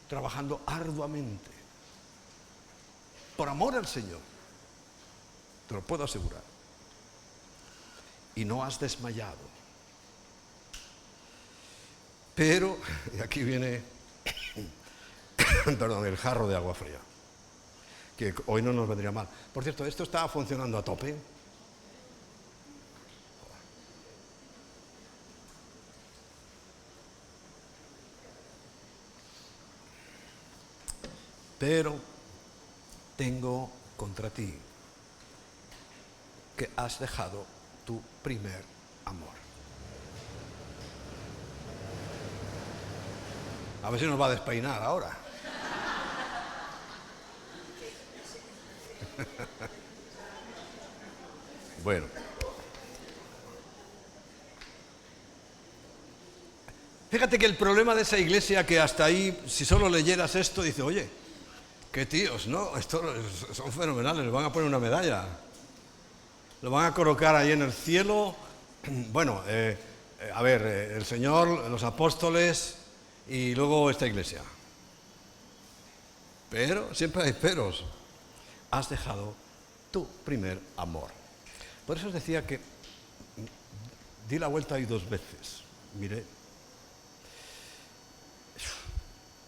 trabajando arduamente, por amor al Señor. Te lo puedo asegurar. Y no has desmayado. Pero, y aquí viene, perdón, el jarro de agua fría, que hoy no nos vendría mal. Por cierto, esto está funcionando a tope. Pero tengo contra ti que has dejado tu primer amor. A ver si nos va a despeinar ahora. Bueno. Fíjate que el problema de esa iglesia, que hasta ahí, si solo leyeras esto, dice, oye, qué tíos, ¿no? Estos son fenomenales, les van a poner una medalla. Lo van a colocar ahí en el cielo. Bueno, el Señor, los apóstoles y luego esta iglesia. Pero, siempre hay peros. Has dejado tu primer amor. Por eso os decía que di la vuelta ahí 2 veces. Miré.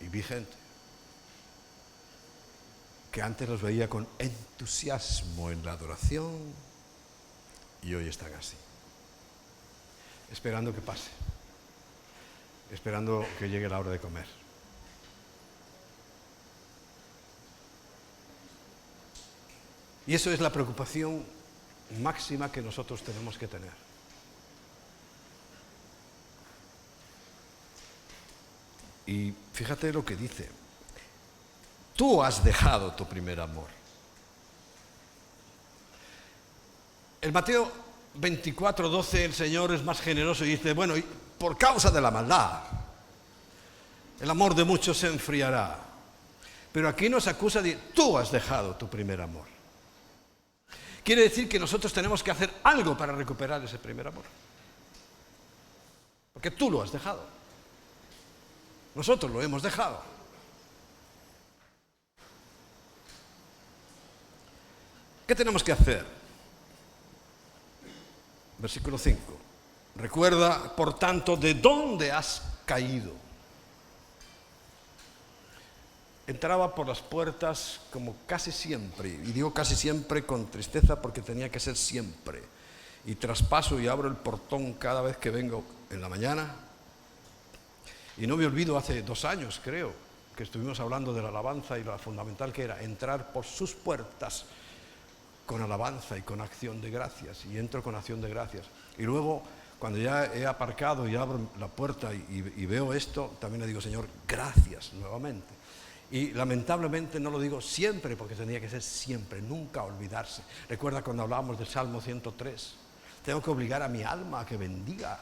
Y vi gente que antes los veía con entusiasmo en la adoración y hoy están así, esperando que pase, esperando que llegue la hora de comer. Y eso es la preocupación máxima que nosotros tenemos que tener. Y fíjate lo que dice. Tú has dejado tu primer amor. En Mateo 24:12 el Señor es más generoso y dice, bueno, por causa de la maldad, el amor de muchos se enfriará. Pero aquí nos acusa de, tú has dejado tu primer amor. Quiere decir que nosotros tenemos que hacer algo para recuperar ese primer amor. Porque tú lo has dejado. Nosotros lo hemos dejado. ¿Qué tenemos que hacer? Versículo 5. Recuerda, por tanto, de dónde has caído. Entraba por las puertas como casi siempre, y digo casi siempre con tristeza porque tenía que ser siempre. Y traspaso y abro el portón cada vez que vengo en la mañana. Y no me olvido, hace 2 años creo, que estuvimos hablando de la alabanza y lo fundamental que era entrar por sus puertas con alabanza y con acción de gracias. Y entro con acción de gracias. Y luego, cuando ya he aparcado y abro la puerta y veo esto, también le digo, Señor, gracias nuevamente. Y lamentablemente no lo digo siempre, porque tenía que ser siempre, nunca olvidarse. Recuerda cuando hablábamos del Salmo 103, tengo que obligar a mi alma a que bendiga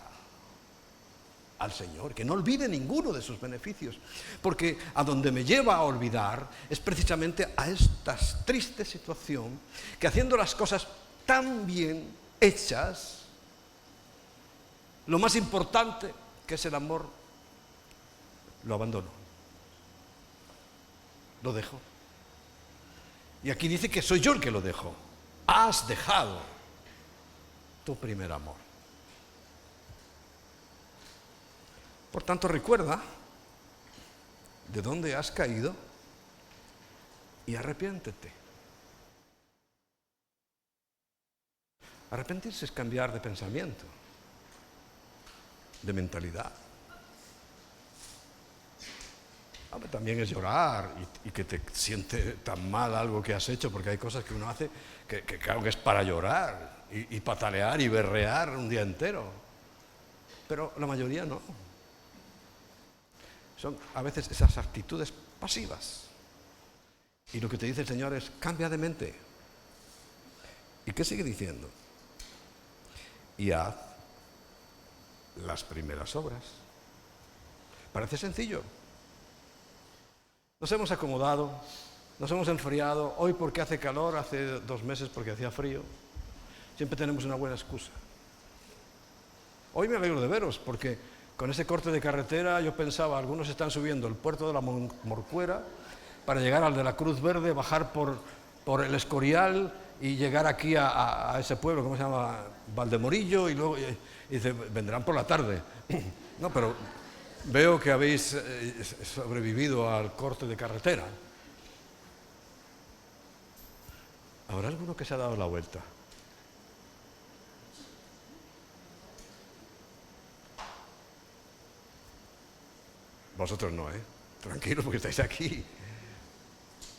al Señor, que no olvide ninguno de sus beneficios, porque a donde me lleva a olvidar es precisamente a esta triste situación, que haciendo las cosas tan bien hechas, lo más importante, que es el amor, lo abandono, lo dejo. Y aquí dice que soy yo el que lo dejo. Has dejado tu primer amor. Por tanto, recuerda de dónde has caído y arrepiéntete. Arrepentirse es cambiar de pensamiento, de mentalidad. También es llorar y que te siente tan mal algo que has hecho, porque hay cosas que uno hace que claro que es para llorar y patalear y berrear un día entero. Pero la mayoría no. Son a veces esas actitudes pasivas. Y lo que te dice el Señor es, cambia de mente. ¿Y qué sigue diciendo? Y haz las primeras obras. Parece sencillo. Nos hemos acomodado, nos hemos enfriado, hoy porque hace calor, hace 2 meses porque hacía frío. Siempre tenemos una buena excusa. Hoy me alegro de veros, porque con ese corte de carretera yo pensaba, algunos están subiendo el puerto de la Morcuera para llegar al de la Cruz Verde, bajar por el Escorial y llegar aquí a ese pueblo, ¿cómo se llama? Valdemorillo, y luego y dice, vendrán por la tarde. No, pero veo que habéis sobrevivido al corte de carretera. ¿Habrá alguno que se ha dado la vuelta? Vosotros no, tranquilos porque estáis aquí.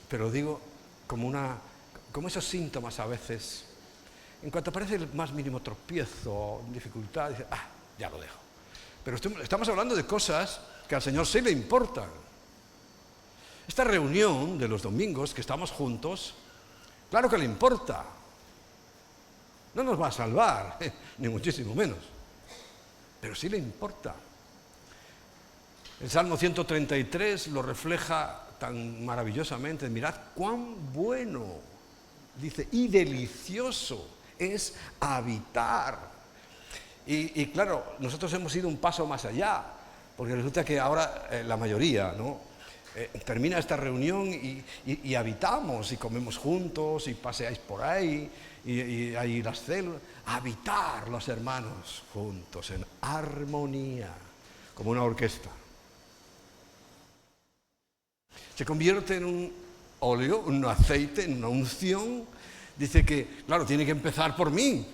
Pero digo, como esos síntomas a veces, en cuanto aparece el más mínimo tropiezo, dificultad, dice, ya lo dejo. Pero estamos hablando de cosas que al Señor sí le importan. Esta reunión de los domingos que estamos juntos, claro que le importa. No nos va a salvar, ni muchísimo menos. Pero sí le importa. El Salmo 133 lo refleja tan maravillosamente. Mirad cuán bueno, dice, y delicioso es habitar. Y claro, nosotros hemos ido un paso más allá, porque resulta que ahora la mayoría, ¿no? Termina esta reunión y habitamos y comemos juntos y paseáis por ahí y hay las células. Habitar los hermanos juntos en armonía, como una orquesta. Se convierte en un óleo, un aceite, en una unción. Dice que, claro, tiene que empezar por mí.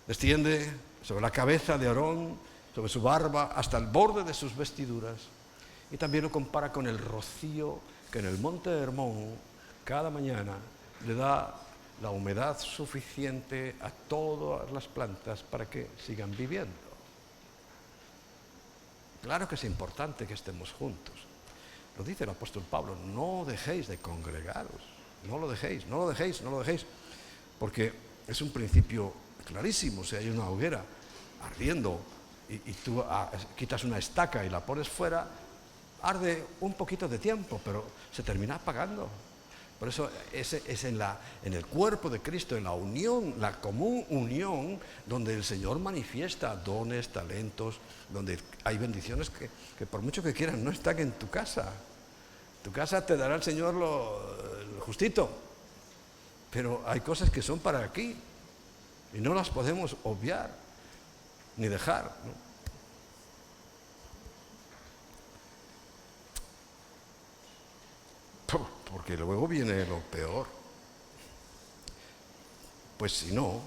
Desciende sobre la cabeza de Aarón, sobre su barba, hasta el borde de sus vestiduras. Y también lo compara con el rocío que en el monte de Hermón cada mañana le da la humedad suficiente a todas las plantas para que sigan viviendo. Claro que es importante que estemos juntos. Lo dice el apóstol Pablo, no dejéis de congregaros, no lo dejéis, no lo dejéis, no lo dejéis, porque es un principio clarísimo. Si hay una hoguera ardiendo y tú quitas una estaca y la pones fuera, arde un poquito de tiempo, pero se termina apagando. Por eso es en el cuerpo de Cristo, en la unión, la común unión, donde el Señor manifiesta dones, talentos, donde hay bendiciones que por mucho que quieran no están en tu casa. Tu casa te dará el Señor lo justito, pero hay cosas que son para aquí y no las podemos obviar ni dejar, ¿no? Porque luego viene lo peor. Pues si no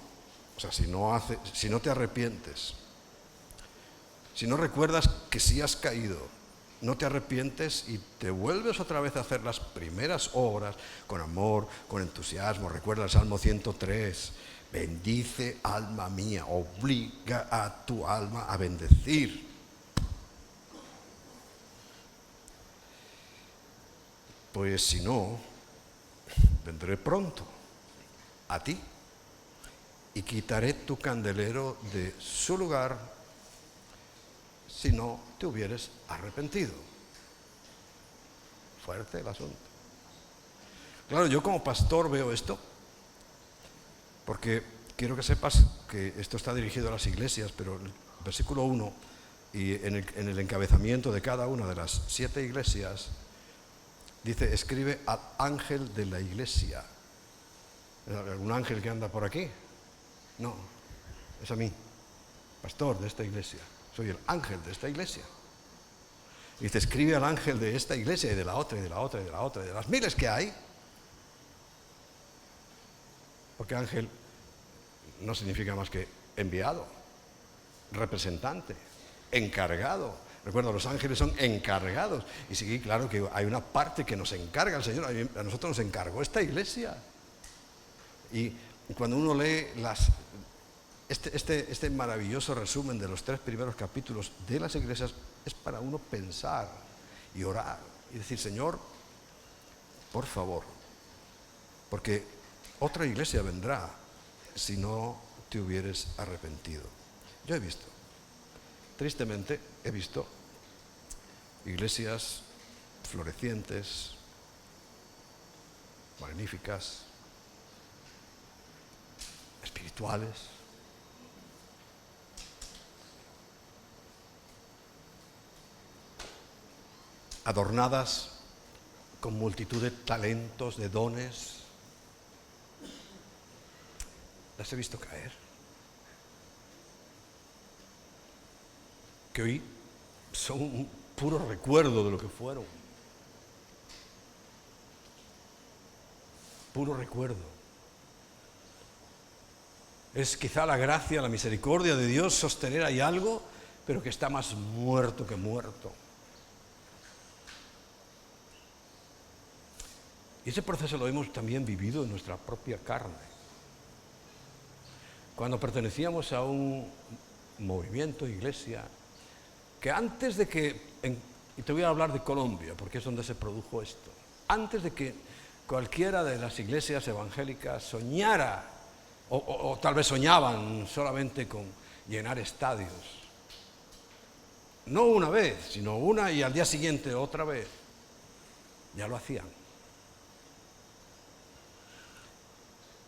te arrepientes, si no recuerdas que sí has caído, no te arrepientes y te vuelves otra vez a hacer las primeras obras con amor, con entusiasmo. Recuerda el Salmo 103, bendice alma mía, obliga a tu alma a bendecir. pues si no, vendré pronto a ti y quitaré tu candelero de su lugar si no te hubieres arrepentido. Fuerte el asunto. Claro, yo como pastor veo esto, porque quiero que sepas que esto está dirigido a las iglesias, pero el versículo 1 y en el encabezamiento de cada una de las 7 iglesias dice: escribe al ángel de la iglesia. ¿Algún ángel que anda por aquí? No, es a mí, pastor de esta iglesia. Soy el ángel de esta iglesia. Y dice: escribe al ángel de esta iglesia y de la otra y de la otra y de la otra y de las miles que hay. Porque ángel no significa más que enviado, representante, encargado. Recuerda, los ángeles son encargados. Y sí, claro que hay una parte que nos encarga el Señor. A nosotros nos encargó esta iglesia. Y cuando uno lee este maravilloso resumen de los 3 primeros capítulos de las iglesias, es para uno pensar y orar y decir: Señor, por favor, porque otra iglesia vendrá si no te hubieres arrepentido. Yo he visto, tristemente he visto iglesias florecientes, magníficas, espirituales, adornadas con multitud de talentos, de dones. Las he visto caer. Que hoy son un puro recuerdo de lo que fueron. Puro recuerdo. Es quizá la gracia, la misericordia de Dios sostener ahí algo, pero que está más muerto que muerto. Y ese proceso lo hemos también vivido en nuestra propia carne. Cuando pertenecíamos a un movimiento, iglesia, que antes de que, y te voy a hablar de Colombia, porque es donde se produjo esto, antes de que cualquiera de las iglesias evangélicas soñara, o tal vez soñaban solamente con llenar estadios, no una vez, sino una y al día siguiente otra vez, ya lo hacían.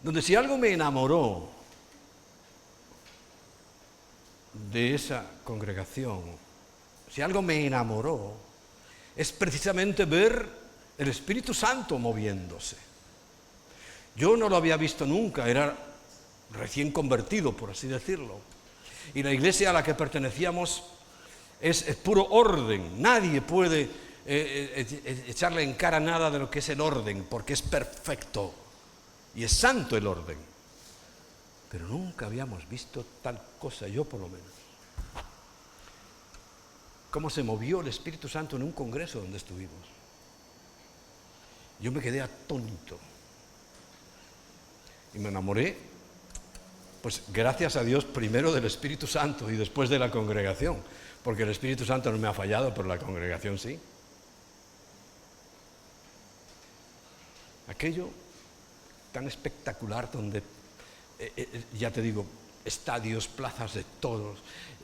Donde si algo me enamoró de esa congregación, si algo me enamoró, es precisamente ver el Espíritu Santo moviéndose. Yo no lo había visto nunca, era recién convertido, por así decirlo. Y la iglesia a la que pertenecíamos es puro orden. Nadie puede echarle en cara nada de lo que es el orden, porque es perfecto y es santo el orden. Pero nunca habíamos visto tal cosa, yo por lo menos. Cómo se movió el Espíritu Santo en un congreso donde estuvimos. Yo me quedé atónito. Y me enamoré, pues gracias a Dios, primero del Espíritu Santo y después de la congregación. Porque el Espíritu Santo no me ha fallado, pero la congregación sí. Aquello tan espectacular donde, ya te digo, estadios, plazas de toros,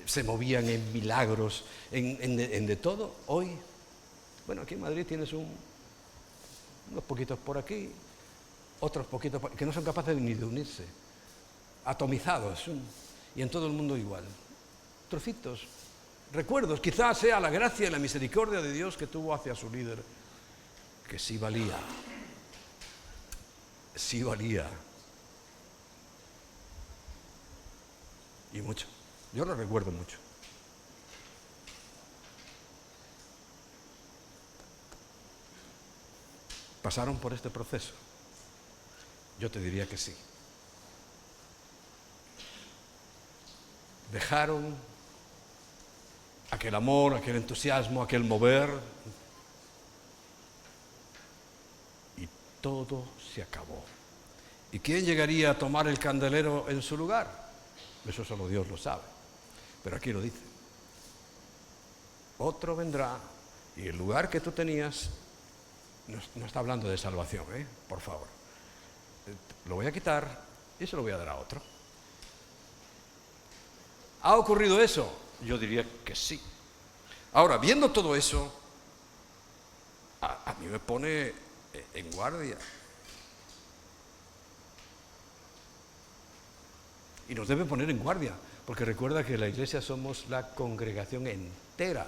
se movían en milagros, en de todo. Hoy, bueno, aquí en Madrid tienes unos poquitos por aquí, otros poquitos por, que no son capaces ni de unirse, atomizados, y en todo el mundo igual. Trocitos, recuerdos, quizás sea la gracia y la misericordia de Dios que tuvo hacia su líder, que sí valía. Sí valía. Y mucho. Yo lo recuerdo mucho. ¿Pasaron por este proceso? Yo te diría que sí. Dejaron aquel amor, aquel entusiasmo, aquel mover, y todo se acabó. ¿Y quién llegaría a tomar el candelero en su lugar? Eso solo Dios lo sabe. Pero aquí lo dice. Otro vendrá y el lugar que tú tenías no está hablando de salvación, por favor. Lo voy a quitar y se lo voy a dar a otro. ¿Ha ocurrido eso? Yo diría que sí. Ahora, viendo todo eso, a mí me pone en guardia. Y nos debe poner en guardia, porque recuerda que la iglesia somos la congregación entera,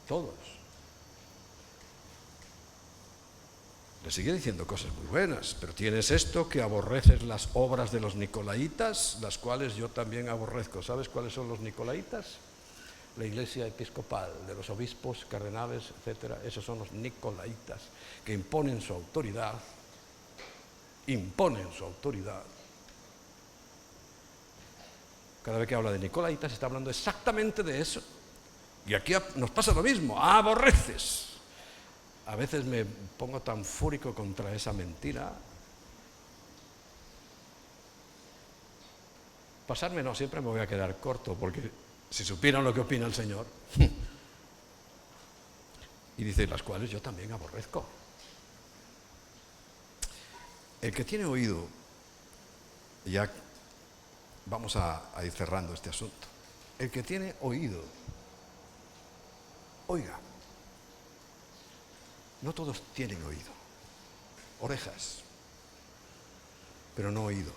todos. Le sigue diciendo cosas muy buenas, pero tienes esto, que aborreces las obras de los nicolaitas, las cuales yo también aborrezco. ¿Sabes cuáles son los nicolaitas? La iglesia episcopal, de los obispos, cardenales, etcétera. Esos son los nicolaitas, que imponen su autoridad. Cada vez que habla de nicolaitas está hablando exactamente de eso. Y aquí nos pasa lo mismo, aborreces. A veces me pongo tan fúrico contra esa mentira. Pasarme no, siempre me voy a quedar corto, porque si supieran lo que opina el Señor. Y dice, las cuales yo también aborrezco. El que tiene oído, ya vamos a ir cerrando este asunto. El que tiene oído, oiga. No todos tienen oído, orejas, pero no oído.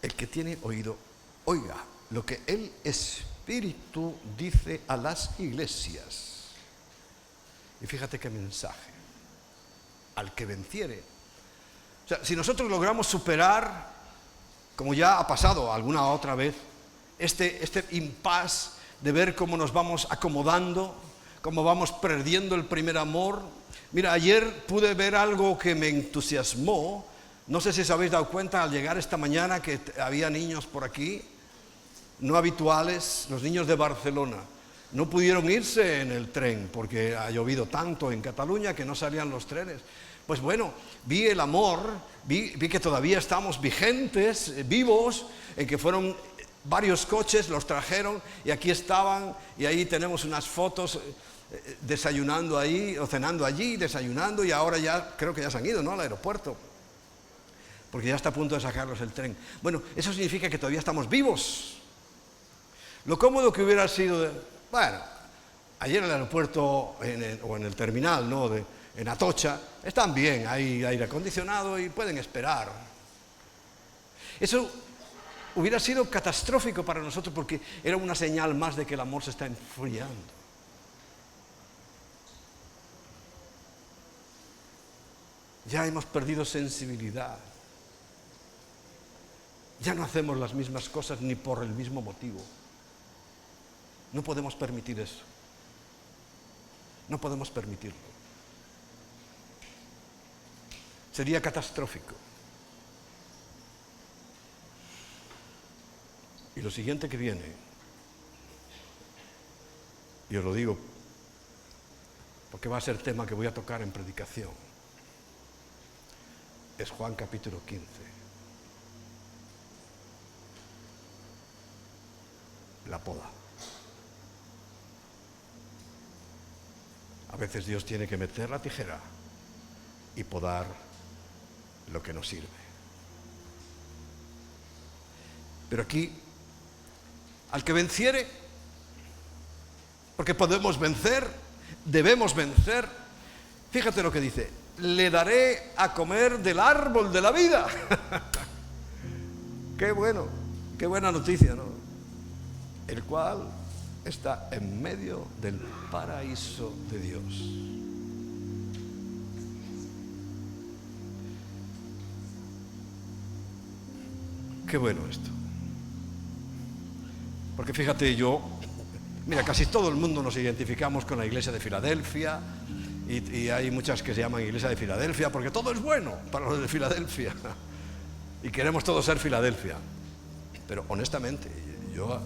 El que tiene oído, oiga lo que el Espíritu dice a las iglesias. Y fíjate qué mensaje. Al que venciere. O sea, si nosotros logramos superar, como ya ha pasado alguna otra vez, este impasse de ver cómo nos vamos acomodando, cómo vamos perdiendo el primer amor. Mira, ayer pude ver algo que me entusiasmó. No sé si os habéis dado cuenta al llegar esta mañana que había niños por aquí, no habituales, los niños de Barcelona. No pudieron irse en el tren porque ha llovido tanto en Cataluña que no salían los trenes. Pues bueno, vi el amor, vi que todavía estamos vigentes, vivos, en que fueron varios coches, los trajeron y aquí estaban, y ahí tenemos unas fotos desayunando ahí, o cenando allí, desayunando, y ahora ya creo que ya se han ido, ¿no?, al aeropuerto, porque ya está a punto de sacarlos el tren. Bueno, eso significa que todavía estamos vivos. Lo cómodo que hubiera sido, bueno, ayer en el aeropuerto o en el terminal, ¿no?, en Atocha, están bien, hay aire acondicionado y pueden esperar. Eso hubiera sido catastrófico para nosotros porque era una señal más de que el amor se está enfriando. Ya hemos perdido sensibilidad. Ya no hacemos las mismas cosas ni por el mismo motivo. No podemos permitir eso. No podemos permitirlo. Sería catastrófico. Y lo siguiente que viene, y os lo digo porque va a ser tema que voy a tocar en predicación, es Juan capítulo 15. La poda. A veces Dios tiene que meter la tijera y podar lo que no sirve. Pero aquí, al que venciere, porque podemos vencer, debemos vencer, fíjate lo que dice, le daré a comer del árbol de la vida. Qué bueno, qué buena noticia, ¿no? El cual está en medio del paraíso de Dios. Qué bueno esto. Porque fíjate, mira, casi todo el mundo nos identificamos con la iglesia de Filadelfia y hay muchas que se llaman iglesia de Filadelfia porque todo es bueno para los de Filadelfia y queremos todos ser Filadelfia. Pero honestamente, yo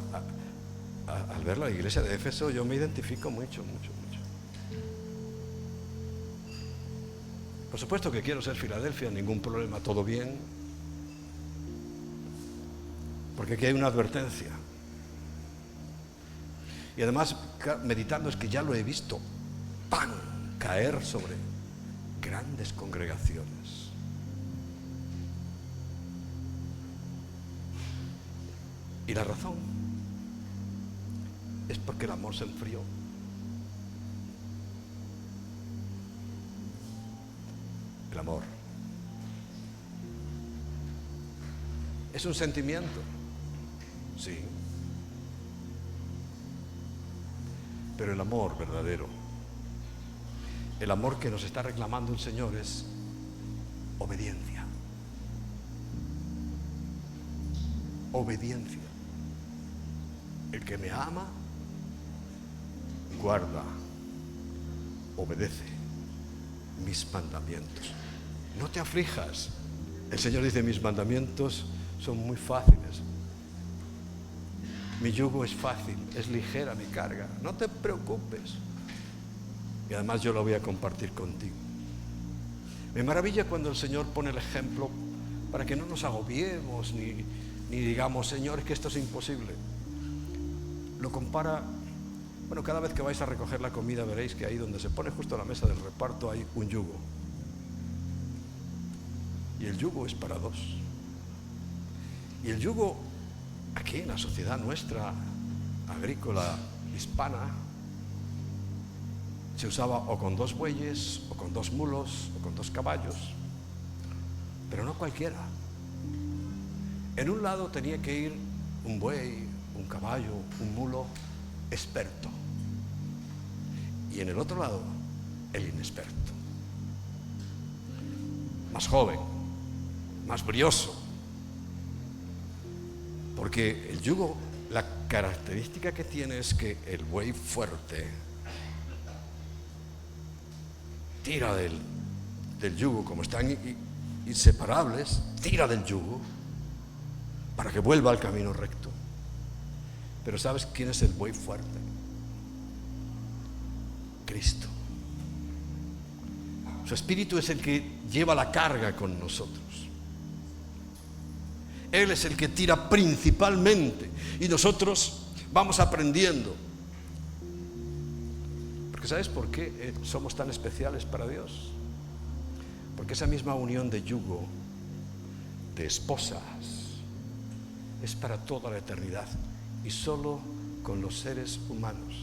al ver la iglesia de Éfeso, yo me identifico mucho. Por supuesto que quiero ser Filadelfia, ningún problema, todo bien. Porque aquí hay una advertencia. Y además, meditando, es que ya lo he visto, ¡pam!, caer sobre grandes congregaciones. Y la razón es porque el amor se enfrió. El amor es un sentimiento, sí, pero el amor verdadero, el amor que nos está reclamando el Señor, es obediencia. Obediencia. El que me ama, guarda, obedece mis mandamientos. No te aflijas. El Señor dice, mis mandamientos son muy fáciles. Mi yugo es fácil, es ligera mi carga. No te preocupes. Y además yo lo voy a compartir contigo. Me maravilla cuando el Señor pone el ejemplo para que no nos agobiemos ni digamos, Señor, es que esto es imposible. Lo compara, bueno, cada vez que vais a recoger la comida veréis que ahí donde se pone justo a la mesa del reparto hay un yugo. Y el yugo es para dos. Y el yugo, aquí en la sociedad nuestra, agrícola, hispana, se usaba o con 2 bueyes, o con 2 mulos, o con 2 caballos, pero no cualquiera. En un lado tenía que ir un buey, un caballo, un mulo experto. Y en el otro lado, el inexperto. Más joven, más brioso. Porque el yugo, la característica que tiene es que el buey fuerte tira del yugo, como están inseparables, tira del yugo para que vuelva al camino recto. Pero ¿sabes quién es el buey fuerte? Cristo. Su espíritu es el que lleva la carga con nosotros. Él es el que tira principalmente y nosotros vamos aprendiendo. Porque ¿sabes por qué somos tan especiales para Dios? Porque esa misma unión de yugo, de esposas, es para toda la eternidad y solo con los seres humanos.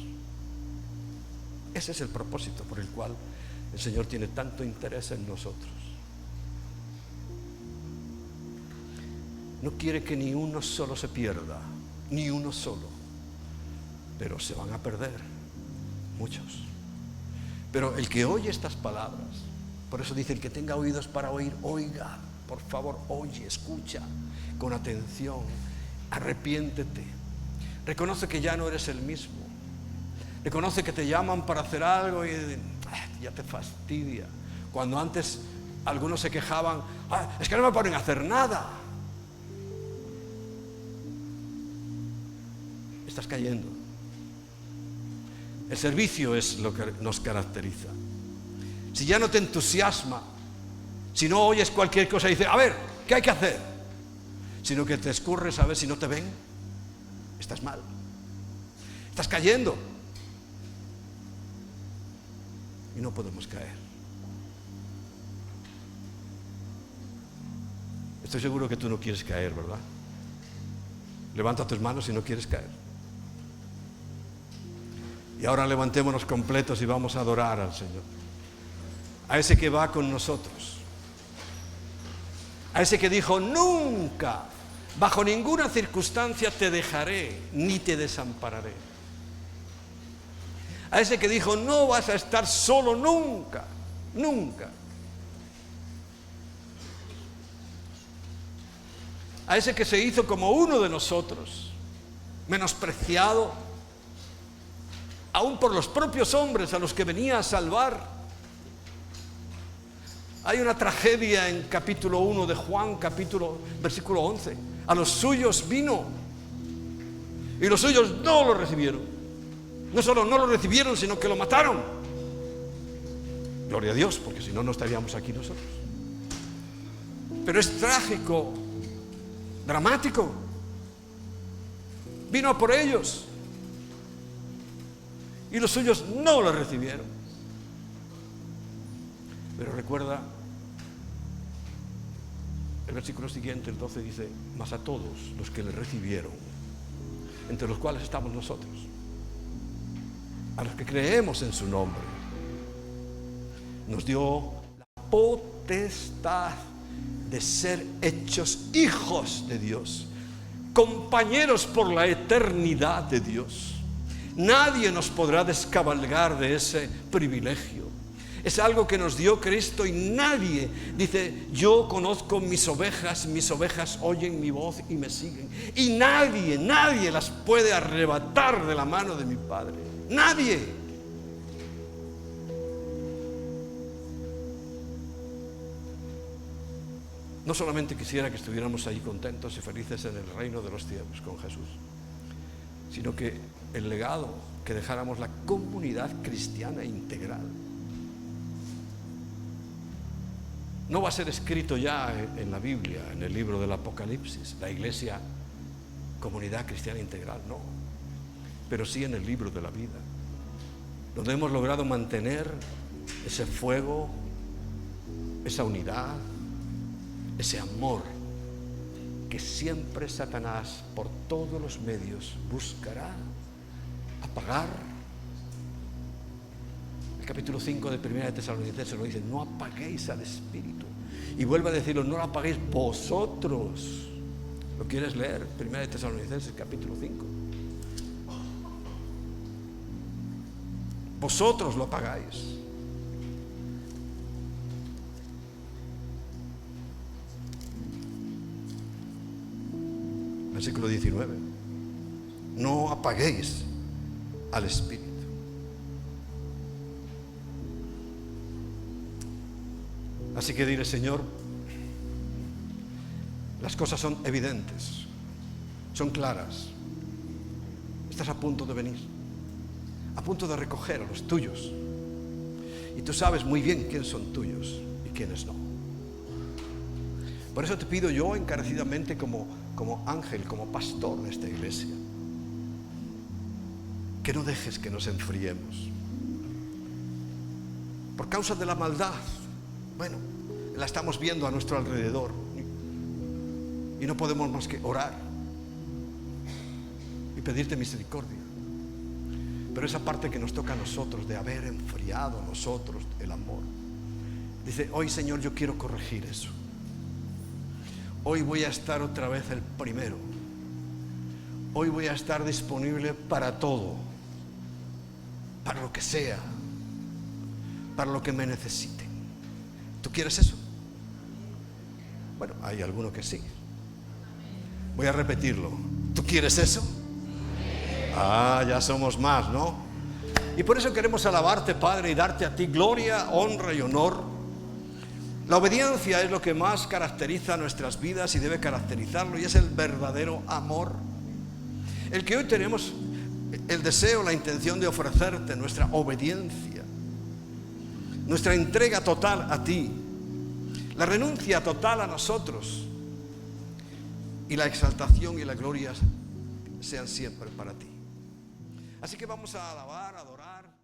Ese es el propósito por el cual el Señor tiene tanto interés en nosotros. No quiere que ni uno solo se pierda, ni uno solo, pero se van a perder muchos. Pero el que oye estas palabras, por eso dice, el que tenga oídos para oír, oiga, por favor, oye, escucha con atención, arrepiéntete, reconoce que ya no eres el mismo, reconoce que te llaman para hacer algo y ya te fastidia. Cuando antes algunos se quejaban, es que no me ponen a hacer nada. Estás cayendo. El servicio es lo que nos caracteriza. Si ya no te entusiasma, si no oyes cualquier cosa y dices, a ver, ¿qué hay que hacer? Sino que te escurres a ver si no te ven, estás mal. Estás cayendo. Y no podemos caer. Estoy seguro que tú no quieres caer, ¿verdad? Levanta tus manos si no quieres caer. Y ahora levantémonos completos y vamos a adorar al Señor. A ese que va con nosotros. A ese que dijo, nunca, bajo ninguna circunstancia te dejaré, ni te desampararé. A ese que dijo, no vas a estar solo nunca, nunca. A ese que se hizo como uno de nosotros, menospreciado, aún por los propios hombres a los que venía a salvar. Hay una tragedia en capítulo 1 de Juan, versículo 11. A los suyos vino y los suyos no lo recibieron. No solo no lo recibieron, sino que lo mataron. Gloria a Dios, porque si no, no estaríamos aquí nosotros. Pero es trágico, dramático. Vino a por ellos. y los suyos no le recibieron. Pero recuerda, el versículo siguiente, el 12, dice: mas a todos los que le recibieron, entre los cuales estamos nosotros, a los que creemos en su nombre, nos dio la potestad de ser hechos hijos de Dios, compañeros por la eternidad de Dios. Nadie nos podrá descabalgar de ese privilegio. Es algo que nos dio Cristo y nadie dice: yo conozco mis ovejas oyen mi voz y me siguen. Y nadie las puede arrebatar de la mano de mi Padre. Nadie. No solamente quisiera que estuviéramos ahí contentos y felices en el reino de los cielos con Jesús, sino que el legado, que dejáramos la comunidad cristiana integral. No va a ser escrito ya en la Biblia, en el libro del Apocalipsis, la iglesia, comunidad cristiana integral, no. Pero sí en el libro de la vida, donde hemos logrado mantener ese fuego, esa unidad, ese amor que siempre Satanás por todos los medios buscará apagar. El capítulo 5 de 1 de Tesalonicenses lo dice: no apaguéis al Espíritu. Y vuelve a decirlo: no lo apaguéis vosotros. ¿Lo quieres leer? 1 de Tesalonicenses capítulo 5. Vosotros lo apagáis. Versículo 19: no apaguéis al Espíritu. Así que dile: Señor, las cosas son evidentes, son claras. Estás a punto de venir, a punto de recoger a los tuyos, y tú sabes muy bien quiénes son tuyos y quiénes no. Por eso te pido yo encarecidamente, como ángel, como pastor de esta iglesia, que no dejes que nos enfriemos por causa de la maldad. Bueno, la estamos viendo a nuestro alrededor y no podemos más que orar y pedirte misericordia. Pero esa parte que nos toca a nosotros, de haber enfriado a nosotros el amor, dice: hoy, Señor, yo quiero corregir eso. Hoy voy a estar otra vez el primero. Hoy voy a estar disponible para todo, para lo que sea, para lo que me necesiten. ¿Tú quieres eso? Bueno, hay alguno que sí. Voy a repetirlo. ¿Tú quieres eso? Ah, ya somos más, ¿no? Y por eso queremos alabarte, Padre, y darte a ti gloria, honra y honor. La obediencia es lo que más caracteriza nuestras vidas y debe caracterizarlo, y es el verdadero amor. El que hoy tenemos el deseo, la intención de ofrecerte nuestra obediencia, nuestra entrega total a ti, la renuncia total a nosotros, y la exaltación y la gloria sean siempre para ti. Así que vamos a alabar, a adorar.